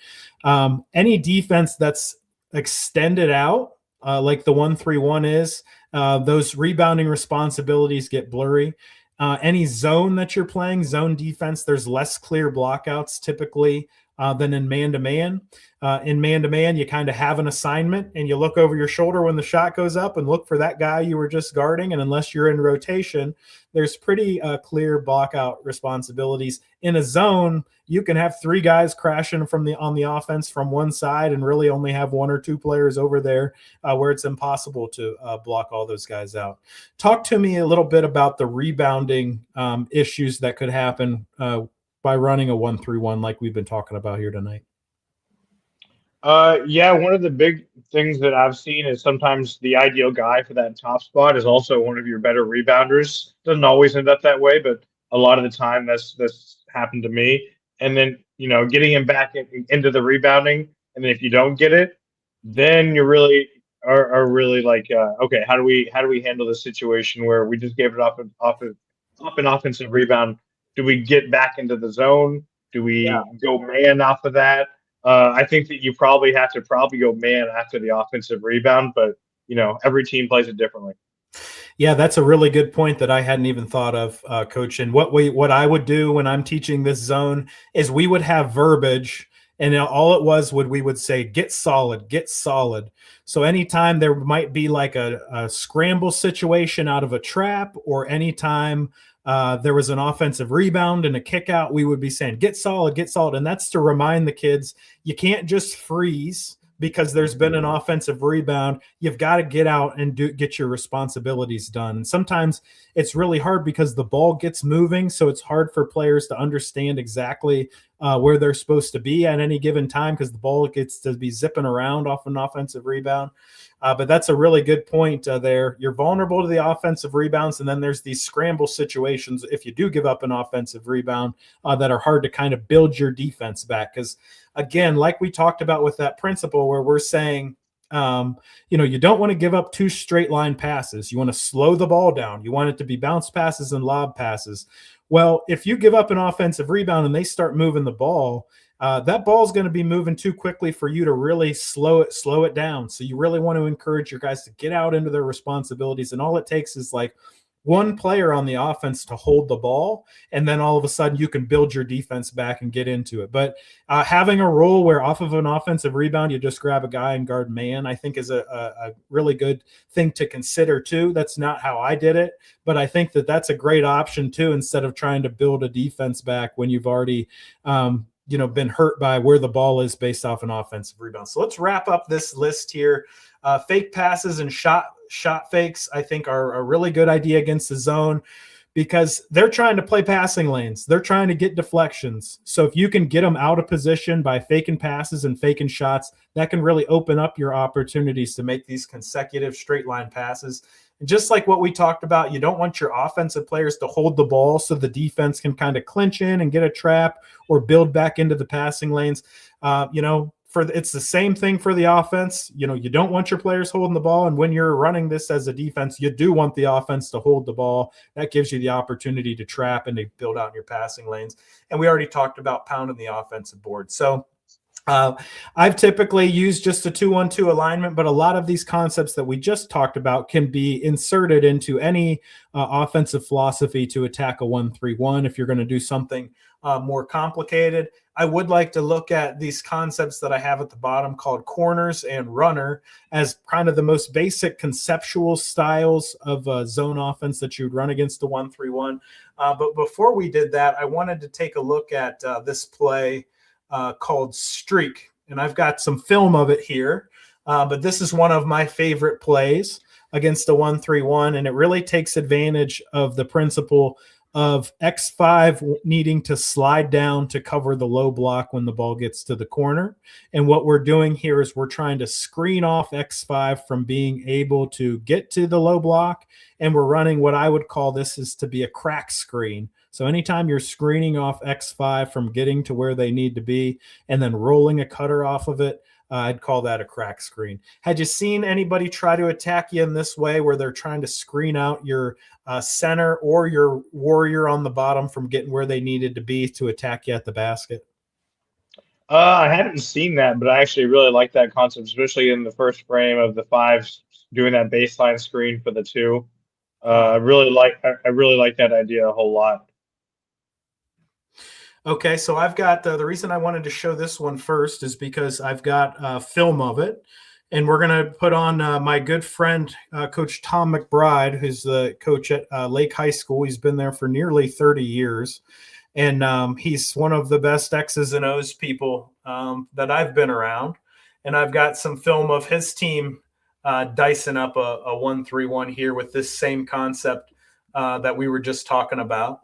Any defense that's extended out, like the 1-3-1 is, those rebounding responsibilities get blurry. Any zone that you're playing, zone defense, there's less clear blockouts typically than in man-to-man. In man-to-man, you kind of have an assignment and you look over your shoulder when the shot goes up and look for that guy you were just guarding. And unless you're in rotation, there's pretty clear blockout responsibilities. In a zone, you can have 3 guys crashing on the offense from one side and really only have 1 or 2 players over there where it's impossible to block all those guys out. Talk to me a little bit about the rebounding issues that could happen by running a 1-3-1 like we've been talking about here tonight. Yeah, one of the big things that I've seen is sometimes the ideal guy for that top spot is also one of your better rebounders. Doesn't always end up that way, but a lot of the time that's happened to me. And then, getting him back into the rebounding, and then if you don't get it, then you really are really like, okay, how do we handle this situation where we just gave it off an offensive rebound? Do we get back into the zone? Do we go man off of that? I think that you probably have to go man after the offensive rebound, but every team plays it differently. Yeah, that's a really good point that I hadn't even thought of, Coach. And what I would do when I'm teaching this zone is we would have verbiage, and all it was we would say, get solid, get solid. So anytime there might be like a scramble situation out of a trap, or anytime there was an offensive rebound and a kick out, we would be saying, get solid, get solid. And that's to remind the kids, you can't just freeze because there's been an offensive rebound. You've got to get out and get your responsibilities done. And sometimes it's really hard because the ball gets moving, so it's hard for players to understand exactly where they're supposed to be at any given time because the ball gets to be zipping around off an offensive rebound. But that's a really good point there. You're vulnerable to the offensive rebounds, and then there's these scramble situations if you do give up an offensive rebound that are hard to kind of build your defense back. Because, again, like we talked about with that principle where we're saying, you don't want to give up 2 straight line passes. You want to slow the ball down. You want it to be bounce passes and lob passes. Well, if you give up an offensive rebound and they start moving the ball, that ball is going to be moving too quickly for you to really slow it down. So you really want to encourage your guys to get out into their responsibilities. And all it takes is like one player on the offense to hold the ball, and then all of a sudden you can build your defense back and get into it. But having a rule where off of an offensive rebound, you just grab a guy and guard man, I think is a really good thing to consider too. That's not how I did it, but I think that that's a great option too, instead of trying to build a defense back when you've already been hurt by where the ball is based off an offensive rebound. So let's wrap up this list here. Fake passes and shot fakes, I think, are a really good idea against the zone because they're trying to play passing lanes. They're trying to get deflections. So if you can get them out of position by faking passes and faking shots, that can really open up your opportunities to make these consecutive straight line passes. And just like what we talked about, you don't want your offensive players to hold the ball so the defense can kind of clinch in and get a trap or build back into the passing lanes. It's the same thing for the offense. You don't want your players holding the ball. And when you're running this as a defense, you do want the offense to hold the ball. That gives you the opportunity to trap and to build out your passing lanes. And we already talked about pounding the offensive board. So I've typically used just a 2-1-2 alignment, but a lot of these concepts that we just talked about can be inserted into any offensive philosophy to attack a 1-3-1 if you're going to do something more complicated. I would like to look at these concepts that I have at the bottom called corners and runner as kind of the most basic conceptual styles of zone offense that you'd run against a 1-3-1. But before we did that, I wanted to take a look at this play called Streak. And I've got some film of it here, but this is one of my favorite plays against a 1-3-1, and it really takes advantage of the principle of X5 needing to slide down to cover the low block when the ball gets to the corner. And what we're doing here is we're trying to screen off X5 from being able to get to the low block. And we're running what I would call this is to be a crack screen. So anytime you're screening off X5 from getting to where they need to be and then rolling a cutter off of it, I'd call that a crack screen. Had you seen anybody try to attack you in this way where they're trying to screen out your center or your warrior on the bottom from getting where they needed to be to attack you at the basket? I haven't seen that, but I actually really like that concept, especially in the first frame of the fives, doing that baseline screen for the two. I really like that idea a whole lot. Okay, so I've got the reason I wanted to show this one first is because I've got film of it, and we're going to put on my good friend, Coach Tom McBride, who's the coach at Lake High School. He's been there for nearly 30 years, and he's one of the best X's and O's people that I've been around. And I've got some film of his team dicing up a 1-3-1 here with this same concept that we were just talking about.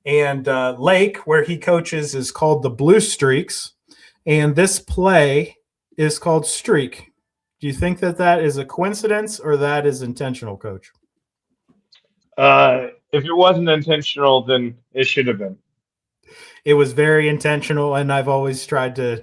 And Lake, where he coaches, is called the Blue Streaks, and this play is called Streak. Do you think that that is a coincidence or that is intentional, Coach? If it wasn't intentional, then it should have been. It was very intentional, and I've always tried to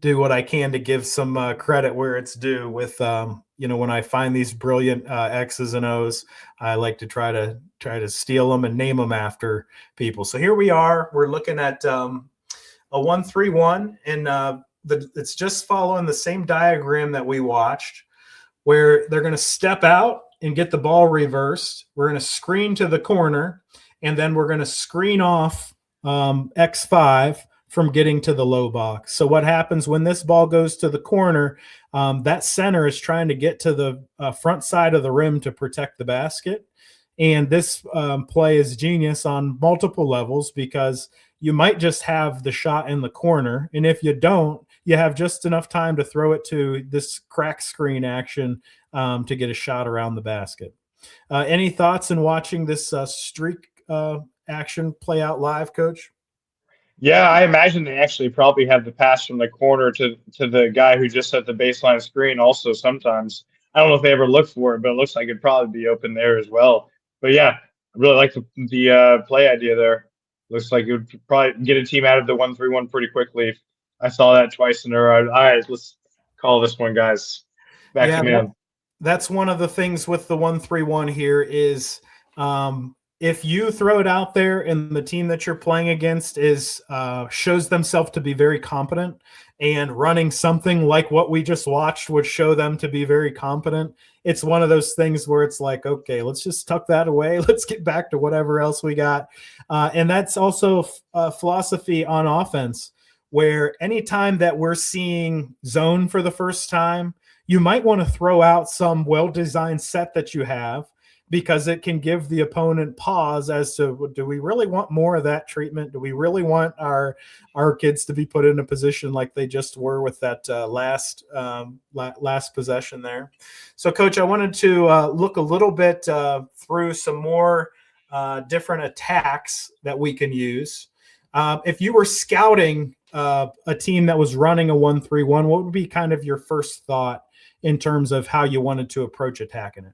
do what I can to give some credit where it's due. With when I find these brilliant X's and O's, I like to try to steal them and name them after people. So here we are. We're looking at a 1-3-1, and it's just following the same diagram that we watched, where they're going to step out and get the ball reversed. We're going to screen to the corner, and then we're going to screen off X5 from getting to the low box. So what happens when this ball goes to the corner, that center is trying to get to the front side of the rim to protect the basket. And this play is genius on multiple levels, because you might just have the shot in the corner, and if you don't, you have just enough time to throw it to this crack screen action to get a shot around the basket. Any thoughts in watching this streak action play out live, Coach? Yeah, I imagine they actually probably have the pass from the corner to the guy who just set the baseline screen also sometimes. I don't know if they ever look for it, but it looks like it'd probably be open there as well. But yeah, I really like the play idea there. Looks like it would probably get a team out of the 1-3-1 pretty quickly. I saw that twice in a row. All right, let's call this one, guys. Back to man. That's one of the things with the 1-3-1 here is if you throw it out there and the team that you're playing against is shows themselves to be very competent, and running something like what we just watched would show them to be very competent, it's one of those things where it's like, okay, let's just tuck that away. Let's get back to whatever else we got. And that's also a philosophy on offense, where anytime that we're seeing zone for the first time, you might want to throw out some well-designed set that you have, because it can give the opponent pause as to, do we really want more of that treatment? Do we really want our kids to be put in a position like they just were with that last possession there? So, Coach, I wanted to look a little bit through some more different attacks that we can use. If you were scouting a team that was running a 1-3-1, what would be kind of your first thought in terms of how you wanted to approach attacking it?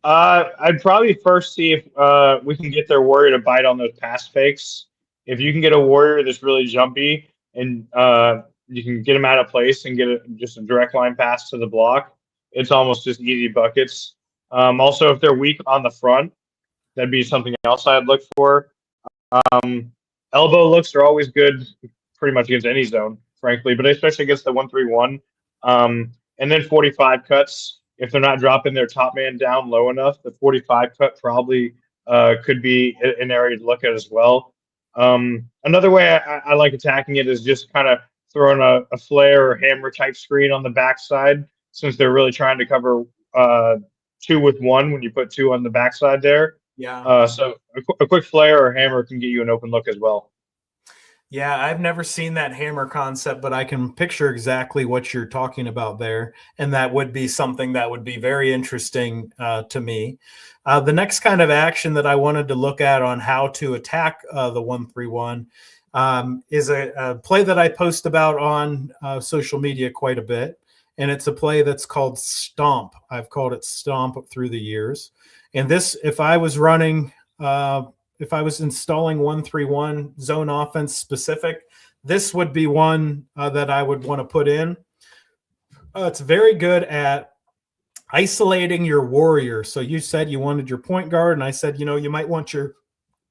I'd probably first see if we can get their warrior to bite on those pass fakes. If you can get a warrior that's really jumpy and you can get him out of place and get just a direct line pass to the block, it's almost just easy buckets. Also, if they're weak on the front, that'd be something else I'd look for. Elbow looks are always good pretty much against any zone, frankly, but especially against the 1-3-1. And then 45 cuts. If they're not dropping their top man down low enough, the 45 cut probably could be an area to look at as well. Another way I like attacking it is just kind of throwing a flare or hammer type screen on the backside, since they're really trying to cover 2 with 1 when you put 2 on the backside there. Yeah. So a quick flare or hammer can get you an open look as well. Yeah, I've never seen that hammer concept, but I can picture exactly what you're talking about there. And that would be something that would be very interesting to me. The next kind of action that I wanted to look at on how to attack the 131 is a play that I post about on social media quite a bit. And it's a play that's called Stomp. I've called it Stomp through the years. And this, if I was installing 131 zone offense specific, this would be one that I would want to put in. It's very good at isolating your warrior. So you said you wanted your point guard, and I said, you might want your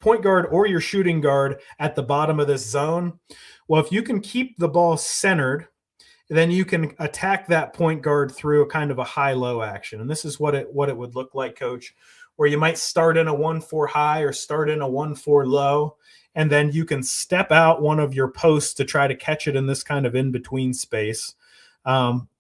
point guard or your shooting guard at the bottom of this zone. Well, if you can keep the ball centered, then you can attack that point guard through a kind of a high-low action. And this is what it would look like, Coach, where you might start in a 1-4 high or start in a 1-4 low, and then you can step out one of your posts to try to catch it in this kind of in-between space.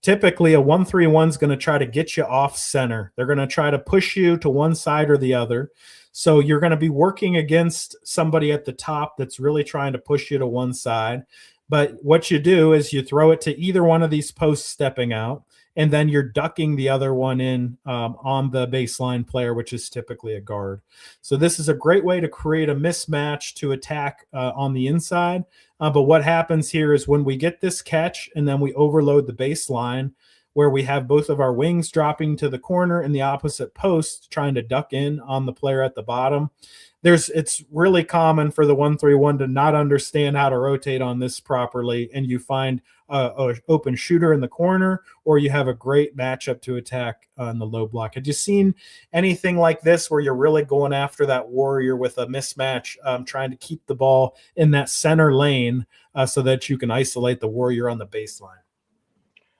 Typically, a 1-3-1 is going to try to get you off center. They're going to try to push you to one side or the other. So you're going to be working against somebody at the top that's really trying to push you to one side. But what you do is you throw it to either one of these posts stepping out, and then you're ducking the other one in on the baseline player, which is typically a guard. So this is a great way to create a mismatch to attack on the inside. But what happens here is when we get this catch and then we overload the baseline, where we have both of our wings dropping to the corner and the opposite post trying to duck in on the player at the bottom. It's really common for the 1-3-1 to not understand how to rotate on this properly, and you find an open shooter in the corner, or you have a great matchup to attack on the low block. Have you seen anything like this where you're really going after that warrior with a mismatch, trying to keep the ball in that center lane so that you can isolate the warrior on the baseline?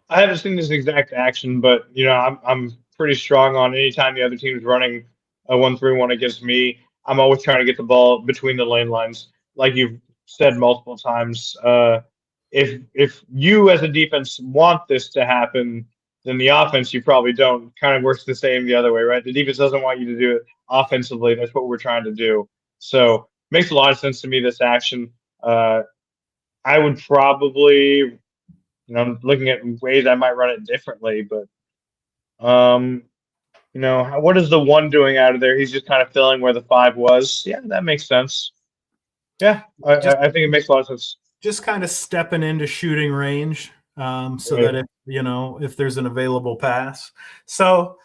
I haven't seen this exact action, but I'm pretty strong on anytime the other team is running a 1-3-1 against me. I'm always trying to get the ball between the lane lines, like you've said multiple times. If you as a defense want this to happen, then the offense you probably don't. Kind of works the same the other way, right? The defense doesn't want you to do it offensively. That's what we're trying to do. So makes a lot of sense to me, this action. I would probably, I'm looking at ways I might run it differently, but what is the 1 doing out of there? He's just kind of filling where the 5 was. Yeah, that makes sense. Yeah, I think it makes a lot of sense. Just kind of stepping into shooting range, so that if there's an available pass. So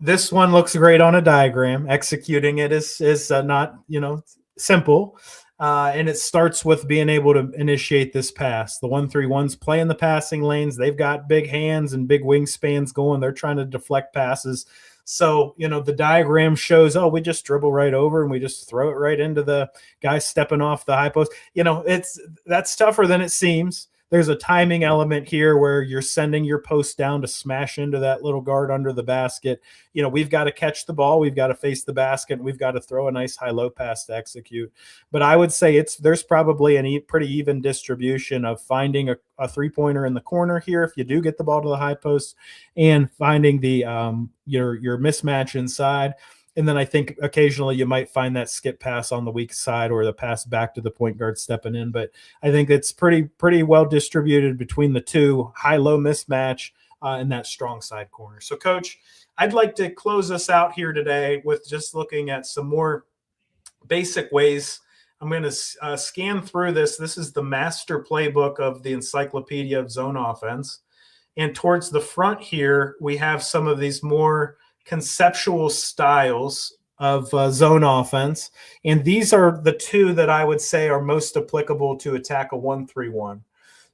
this one looks great on a diagram. Executing it is not simple. And it starts with being able to initiate this pass. The 1-3-1s play in the passing lanes. They've got big hands and big wingspans going. They're trying to deflect passes. So, the diagram shows, we just dribble right over and we just throw it right into the guy stepping off the high post. That's tougher than it seems. There's a timing element here where you're sending your post down to smash into that little guard under the basket. We've got to catch the ball. We've got to face the basket. And we've got to throw a nice high-low pass to execute. But I would say there's probably a pretty even distribution of finding a three-pointer in the corner here if you do get the ball to the high post, and finding the your mismatch inside. And then I think occasionally you might find that skip pass on the weak side or the pass back to the point guard stepping in. But I think it's pretty well distributed between the two, high-low mismatch and that strong side corner. So, Coach, I'd like to close us out here today with just looking at some more basic ways. I'm going to scan through this. This is the master playbook of the Encyclopedia of Zone Offense. And towards the front here, we have some of these more conceptual styles of zone offense. And these are the 2 that I would say are most applicable to attack a 1-3-1.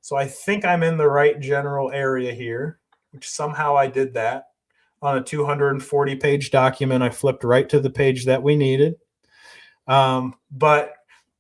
So I think I'm in the right general area here, which somehow I did that on a 240-page document. I flipped right to the page that we needed. But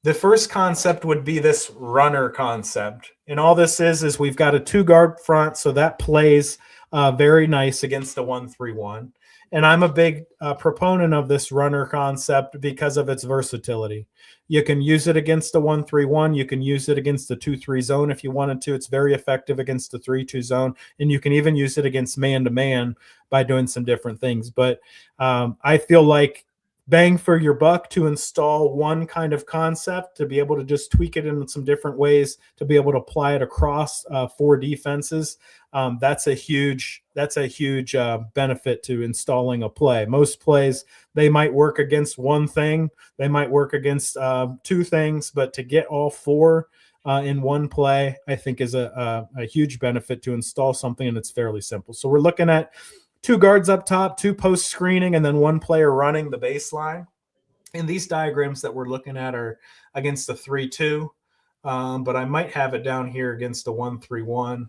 the first concept would be this runner concept. And all this is we've got a 2-guard front, so that plays very nice against a 1-3-1. And I'm a big proponent of this runner concept because of its versatility. You can use it against a 1-3-1. You can use it against a 2-3 zone if you wanted to. It's very effective against the 3-2 zone. And you can even use it against man-to-man by doing some different things. But I feel like bang for your buck to install one kind of concept, to be able to just tweak it in some different ways, to be able to apply it across 4 defenses. That's a huge benefit to installing a play. Most plays, they might work against one thing, they might work against 2 things, but to get all 4 in one play, I think is a huge benefit to install something, and it's fairly simple. So we're looking at 2 guards up top, 2 post screening, and then 1 player running the baseline. And these diagrams that we're looking at are against the 3-2, but I might have it down here against the 1-3-1.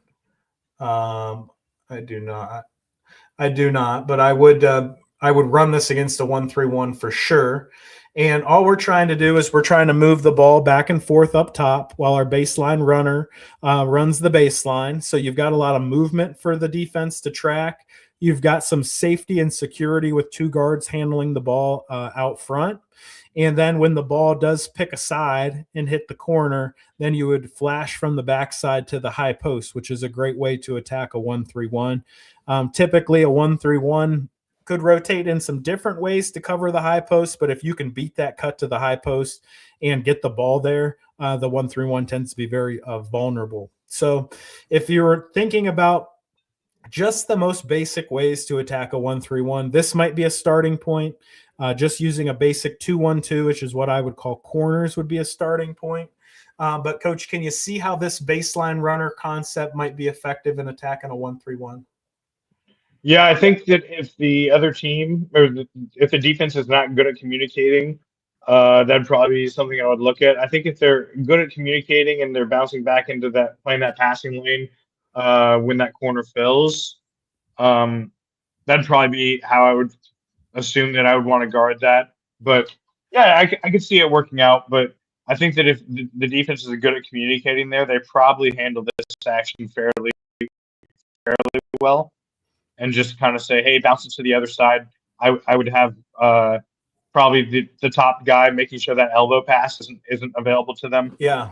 I do not, but I would run this against a 1-3-1 for sure. And all we're trying to do is we're trying to move the ball back and forth up top while our baseline runner runs the baseline. So you've got a lot of movement for the defense to track. You've got some safety and security with 2 guards handling the ball out front. And then when the ball does pick a side and hit the corner, then you would flash from the backside to the high post, which is a great way to attack a 1-3-1. Typically, a 1-3-1 could rotate in some different ways to cover the high post, but if you can beat that cut to the high post and get the ball there, the 1-3-1 tends to be very vulnerable. So if you're thinking about just the most basic ways to attack a 1-3-1, this might be a starting point. Just using a basic 2-1-2, which is what I would call corners, would be a starting point. But Coach, can you see how this baseline runner concept might be effective in attacking a 1-3-1? Yeah, I think that if the other team if the defense is not good at communicating, that'd probably be something I would look at. I think if they're good at communicating and they're bouncing back into that, playing that passing lane when that corner fills, that'd probably be how I would assume that I would want to guard that. But yeah, I could see it working out. But I think that if the defense is good at communicating there, they probably handle this action fairly well, and just kind of say, hey, bounce it to the other side. I would have probably the top guy making sure that elbow pass isn't available to them. Yeah.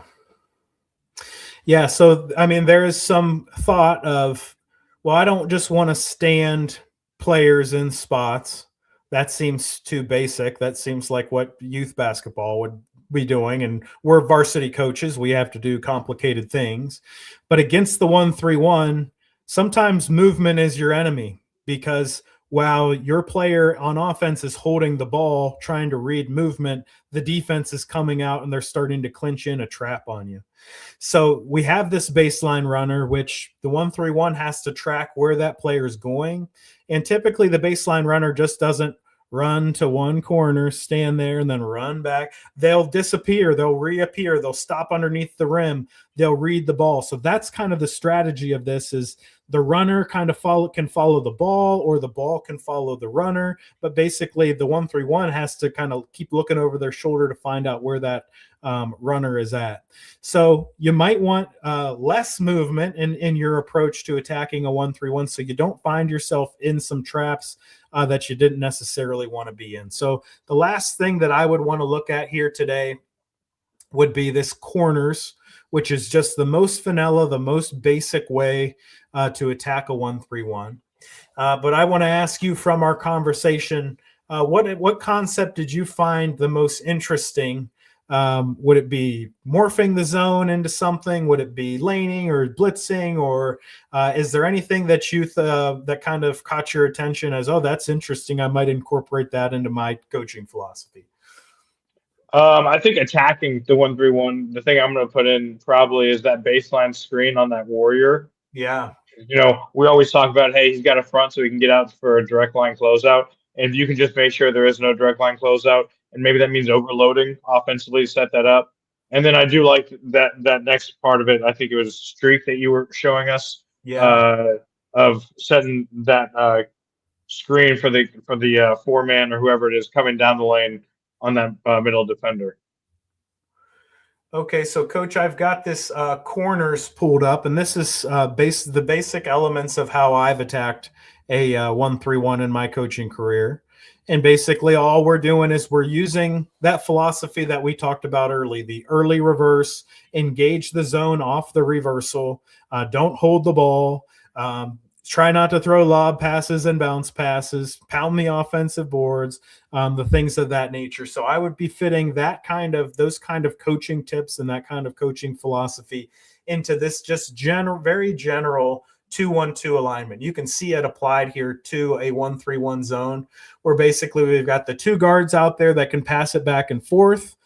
Yeah. So, I mean, there is some thought of, well, I don't just want to stand players in spots. That seems too basic. That seems like what youth basketball would be doing. And we're varsity coaches. We have to do complicated things. But against the 1-3-1, sometimes movement is your enemy, because while your player on offense is holding the ball, trying to read movement, the defense is coming out and they're starting to clinch in a trap on you. So we have this baseline runner, which the 1-3-1 has to track where that player is going. And typically the baseline runner just doesn't run to one corner, stand there, and then run back. They'll disappear. They'll reappear. They'll stop underneath the rim. They'll read the ball. So that's kind of the strategy of this, is the runner kind of can follow the ball, or the ball can follow the runner. But basically the 1-3-1 has to kind of keep looking over their shoulder to find out where that runner is at. So you might want less movement in your approach to attacking a 1-3-1, so you don't find yourself in some traps that you didn't necessarily want to be in. So the last thing that I would want to look at here today would be this corners, which is just the most vanilla, the most basic way to attack a 1-3-1. But I want to ask you, from our conversation, what concept did you find the most interesting? Would it be morphing the zone into something? Would it be laning or blitzing? Or is there anything that you that kind of caught your attention as, oh, that's interesting, I might incorporate that into my coaching philosophy? I think attacking the 1-3-1, the thing I'm going to put in probably is that baseline screen on that warrior. Yeah. We always talk about, hey, he's got a front so he can get out for a direct line closeout. And if you can just make sure there is no direct line closeout, and maybe that means overloading offensively, set that up. And then I do like that next part of it. I think it was a streak that you were showing us, of setting that screen for the 4-man or whoever it is coming down the lane on that middle defender. Okay, so Coach, I've got this corners pulled up, and this is the basic elements of how I've attacked a 1-3-1 in my coaching career. And basically all we're doing is we're using that philosophy that we talked about early, the early reverse, engage the zone off the reversal, don't hold the ball. Try not to throw lob passes and bounce passes, pound the offensive boards, the things of that nature. So I would be fitting those kind of coaching tips and that kind of coaching philosophy into this just very general 2-1-2 alignment. You can see it applied here to a 1-3-1 zone, where basically we've got the two guards out there that can pass it back and forth.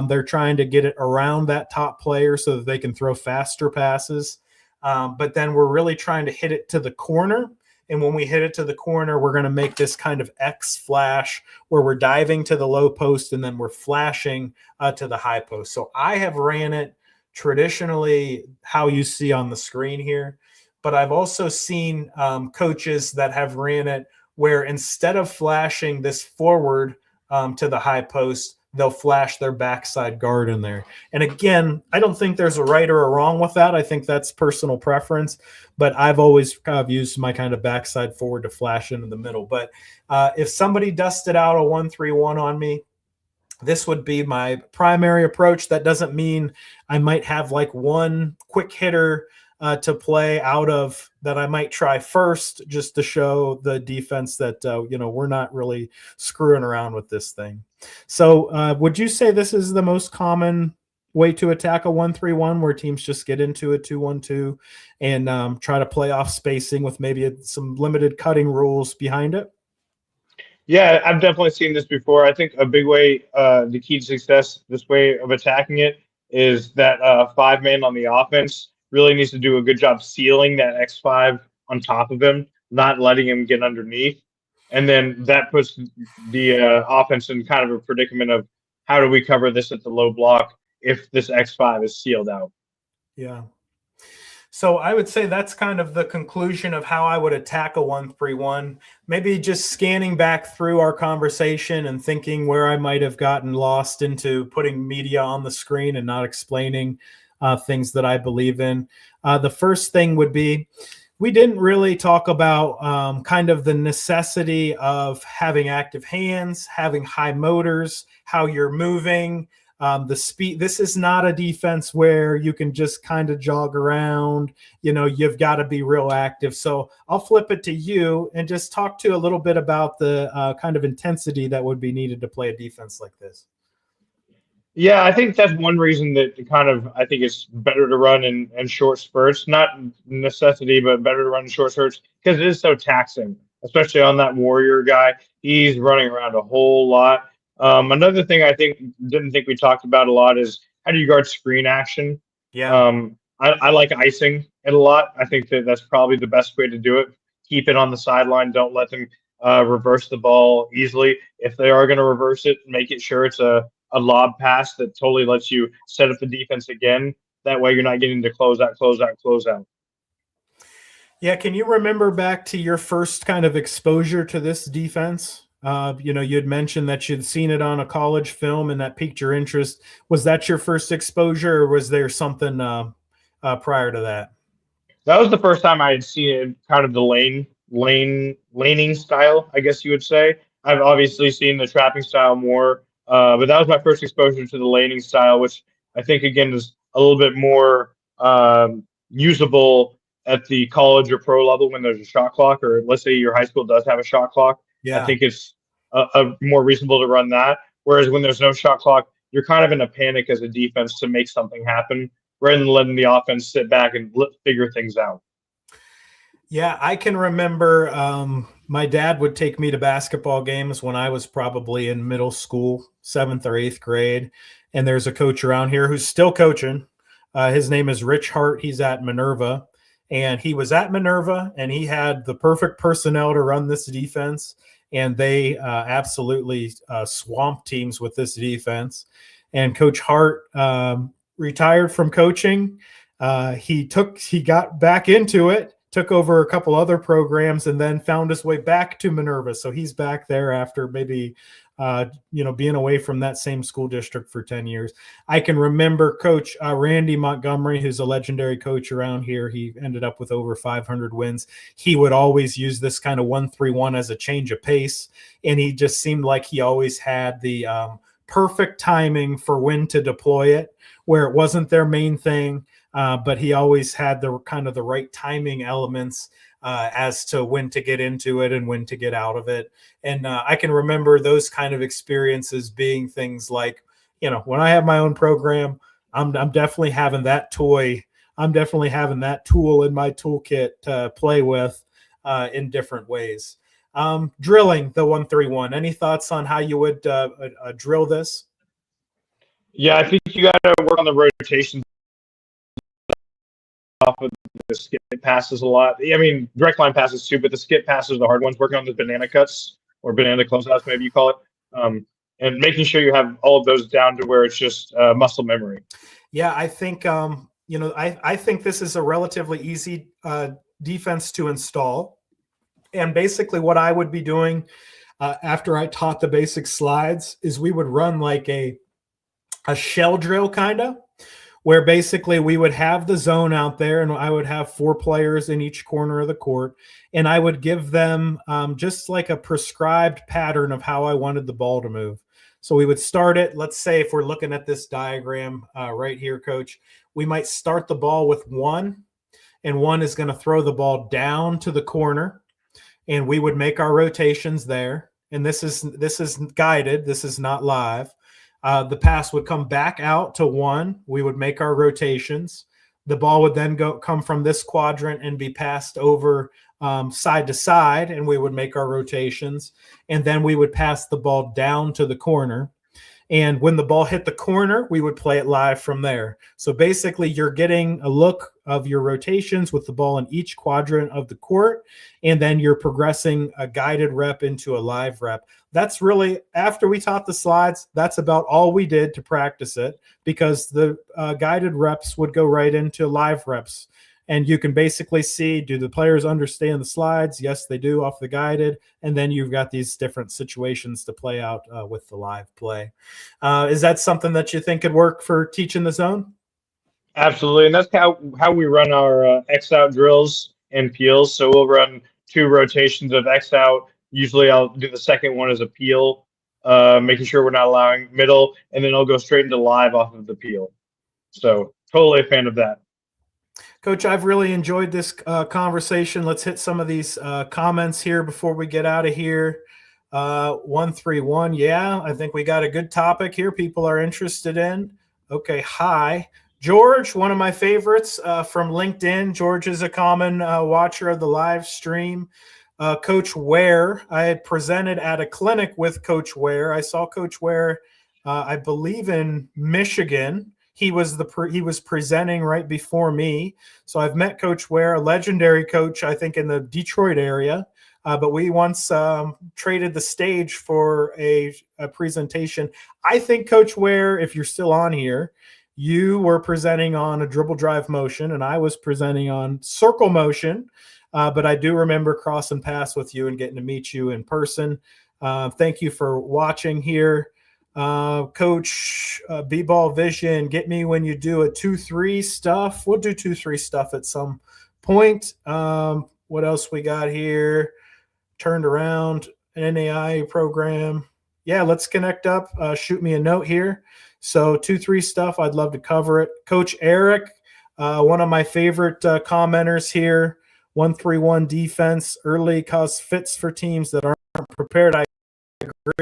They're trying to get it around that top player so that they can throw faster passes. But then we're really trying to hit it to the corner. And when we hit it to the corner, we're going to make this kind of X flash where we're diving to the low post and then we're flashing to the high post. So I have ran it traditionally how you see on the screen here. But I've also seen coaches that have ran it where instead of flashing this forward to the high post, they'll flash their backside guard in there. And again, I don't think there's a right or a wrong with that. I think that's personal preference, but I've always kind of used my kind of backside forward to flash into the middle. But if somebody dusted out a 1-3-1 on me, this would be my primary approach. That doesn't mean I might have like one quick hitter to play out of that I might try first, just to show the defense that we're not really screwing around with this thing. So would you say this is the most common way to attack a 1-3-1, where teams just get into a 2-1-2 and try to play off spacing with maybe some limited cutting rules behind it? Yeah, I've definitely seen this before. I think a big way, the key to success, this way of attacking it, is that 5-man on the offense really needs to do a good job sealing that X5 on top of him, not letting him get underneath. And then that puts the offense in kind of a predicament of, how do we cover this at the low block if this X5 is sealed out? Yeah. So I would say that's kind of the conclusion of how I would attack a 1-3-1. Maybe just scanning back through our conversation and thinking where I might have gotten lost into putting media on the screen and not explaining things that I believe in. The first thing would be, we didn't really talk about kind of the necessity of having active hands, having high motors, how you're moving, the speed. This is not a defense where you can just kind of jog around. You've got to be real active. So I'll flip it to you and just talk to a little bit about the kind of intensity that would be needed to play a defense like this. Yeah, I think that's one reason that I think it's better to run in short spurts, not necessity, but better to run in short spurts because it is so taxing, especially on that warrior guy. He's running around a whole lot. Another thing I didn't think we talked about a lot is, how do you guard screen action? Yeah. I like icing it a lot. I think that's probably the best way to do it. Keep it on the sideline. Don't let them reverse the ball easily. If they are going to reverse it, make it sure it's a lob pass that totally lets you set up the defense again. That way you're not getting to close out. Yeah, can you remember back to your first kind of exposure to this defense? You'd mentioned that you'd seen it on a college film and that piqued your interest. Was that your first exposure, or was there something prior to that? That was the first time I had seen it, kind of the laning style, I guess you would say. I've obviously seen the trapping style more, but that was my first exposure to the laning style, which I think again is a little bit more usable at the college or pro level when there's a shot clock, or let's say your high school does have a shot clock. I Yeah. think it's a more reasonable to run that. Whereas when there's no shot clock, you're kind of in a panic as a defense to make something happen, rather than letting the offense sit back and figure things out. Yeah, I can remember my dad would take me to basketball games when I was probably in middle school, 7th or 8th grade. And there's a coach around here who's still coaching. His name is Rich Hart. He's at Minerva. And he was at Minerva, and he had the perfect personnel to run this defense. And they absolutely swamped teams with this defense. And Coach Hart retired from coaching. He got back into it, took over a couple other programs, and then found his way back to Minerva. So he's back there after maybe being away from that same school district for 10 years. I can remember Coach Randy Montgomery, who's a legendary coach around here. He ended up with over 500 wins. He would always use this kind of 1-3-1 as a change of pace, and he just seemed like he always had the perfect timing for when to deploy it, where it wasn't their main thing, but he always had the kind of the right timing elements as to when to get into it and when to get out of it. And I can remember those kind of experiences being things like, when I have my own program, I'm definitely having that toy. I'm definitely having that tool in my toolkit to play with in different ways. Drilling the 1-3-1. Any thoughts on how you would drill this? Yeah, I think you got to work on the rotations off of the skip passes a lot. I mean, direct line passes too, but the skip passes are the hard ones. Working on the banana cuts or banana closeouts, maybe you call it, and making sure you have all of those down to where it's just muscle memory. Yeah, I think I think this is a relatively easy defense to install. And basically, what I would be doing after I taught the basic slides is we would run like a shell drill kind of, where basically we would have the zone out there and I would have 4 players in each corner of the court. And I would give them just like a prescribed pattern of how I wanted the ball to move. So we would start it. Let's say if we're looking at this diagram right here, Coach, we might start the ball with 1, and 1 is going to throw the ball down to the corner, and we would make our rotations there. And this is guided. This is not live. The pass would come back out to 1. We would make our rotations. The ball would then come from this quadrant and be passed over side to side, and we would make our rotations. And then we would pass the ball down to the corner. And when the ball hit the corner, we would play it live from there. So basically, you're getting a look of your rotations with the ball in each quadrant of the court, and then you're progressing a guided rep into a live rep. That's really, after we taught the slides, that's about all we did to practice it, because the guided reps would go right into live reps. And you can basically see, do the players understand the slides? Yes, they do off the guided. And then you've got these different situations to play out with the live play. Is that something that you think could work for teaching the zone? Absolutely, and that's how we run our X out drills and peels. So we'll run 2 rotations of X out. Usually I'll do the second one as a peel, making sure we're not allowing middle, and then I'll go straight into live off of the peel. So totally a fan of that. Coach, I've really enjoyed this conversation. Let's hit some of these comments here before we get out of here. 1-3-1. Yeah, I think we got a good topic here people are interested in. Okay, hi. George, one of my favorites from LinkedIn. George is a common watcher of the live stream. Coach Ware, I had presented at a clinic with Coach Ware. I saw Coach Ware, I believe in Michigan. He was presenting right before me. So I've met Coach Ware, a legendary coach, I think, in the Detroit area. But we once traded the stage for a presentation. I think, Coach Ware, if you're still on here, you were presenting on a dribble drive motion, and I was presenting on circle motion. But I do remember crossing paths with you and getting to meet you in person. Thank you for watching here. Coach B-Ball Vision, get me when you do a 2-3 stuff. We'll do 2-3 stuff at some point. What else we got here? Turned around, an NAI program. Yeah, let's connect up. Shoot me a note here. So 2-3 stuff, I'd love to cover it. Coach Eric, one of my favorite commenters here. 1-3-1 defense early cause fits for teams that aren't prepared. I agree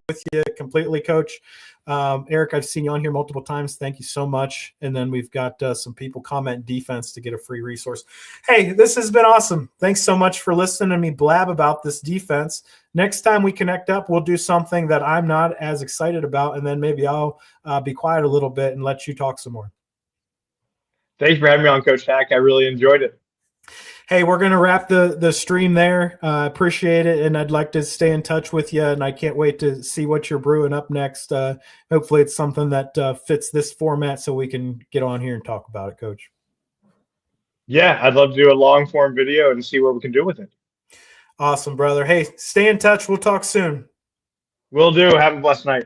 with you completely, Coach. Eric, I've seen you on here multiple times. Thank you so much. And then we've got some people comment defense to get a free resource. Hey, this has been awesome. Thanks so much for listening to me blab about this defense. Next time we connect up, we'll do something that I'm not as excited about, and then maybe I'll be quiet a little bit and let you talk some more. Thanks for having me on, Coach Hack. I really enjoyed it. Hey, we're going to wrap the stream there. Appreciate it, and I'd like to stay in touch with you, and I can't wait to see what you're brewing up next. Hopefully it's something that fits this format so we can get on here and talk about it, Coach. Yeah, I'd love to do a long-form video and see what we can do with it. Awesome, brother. Hey, stay in touch. We'll talk soon. Will do. Have a blessed night.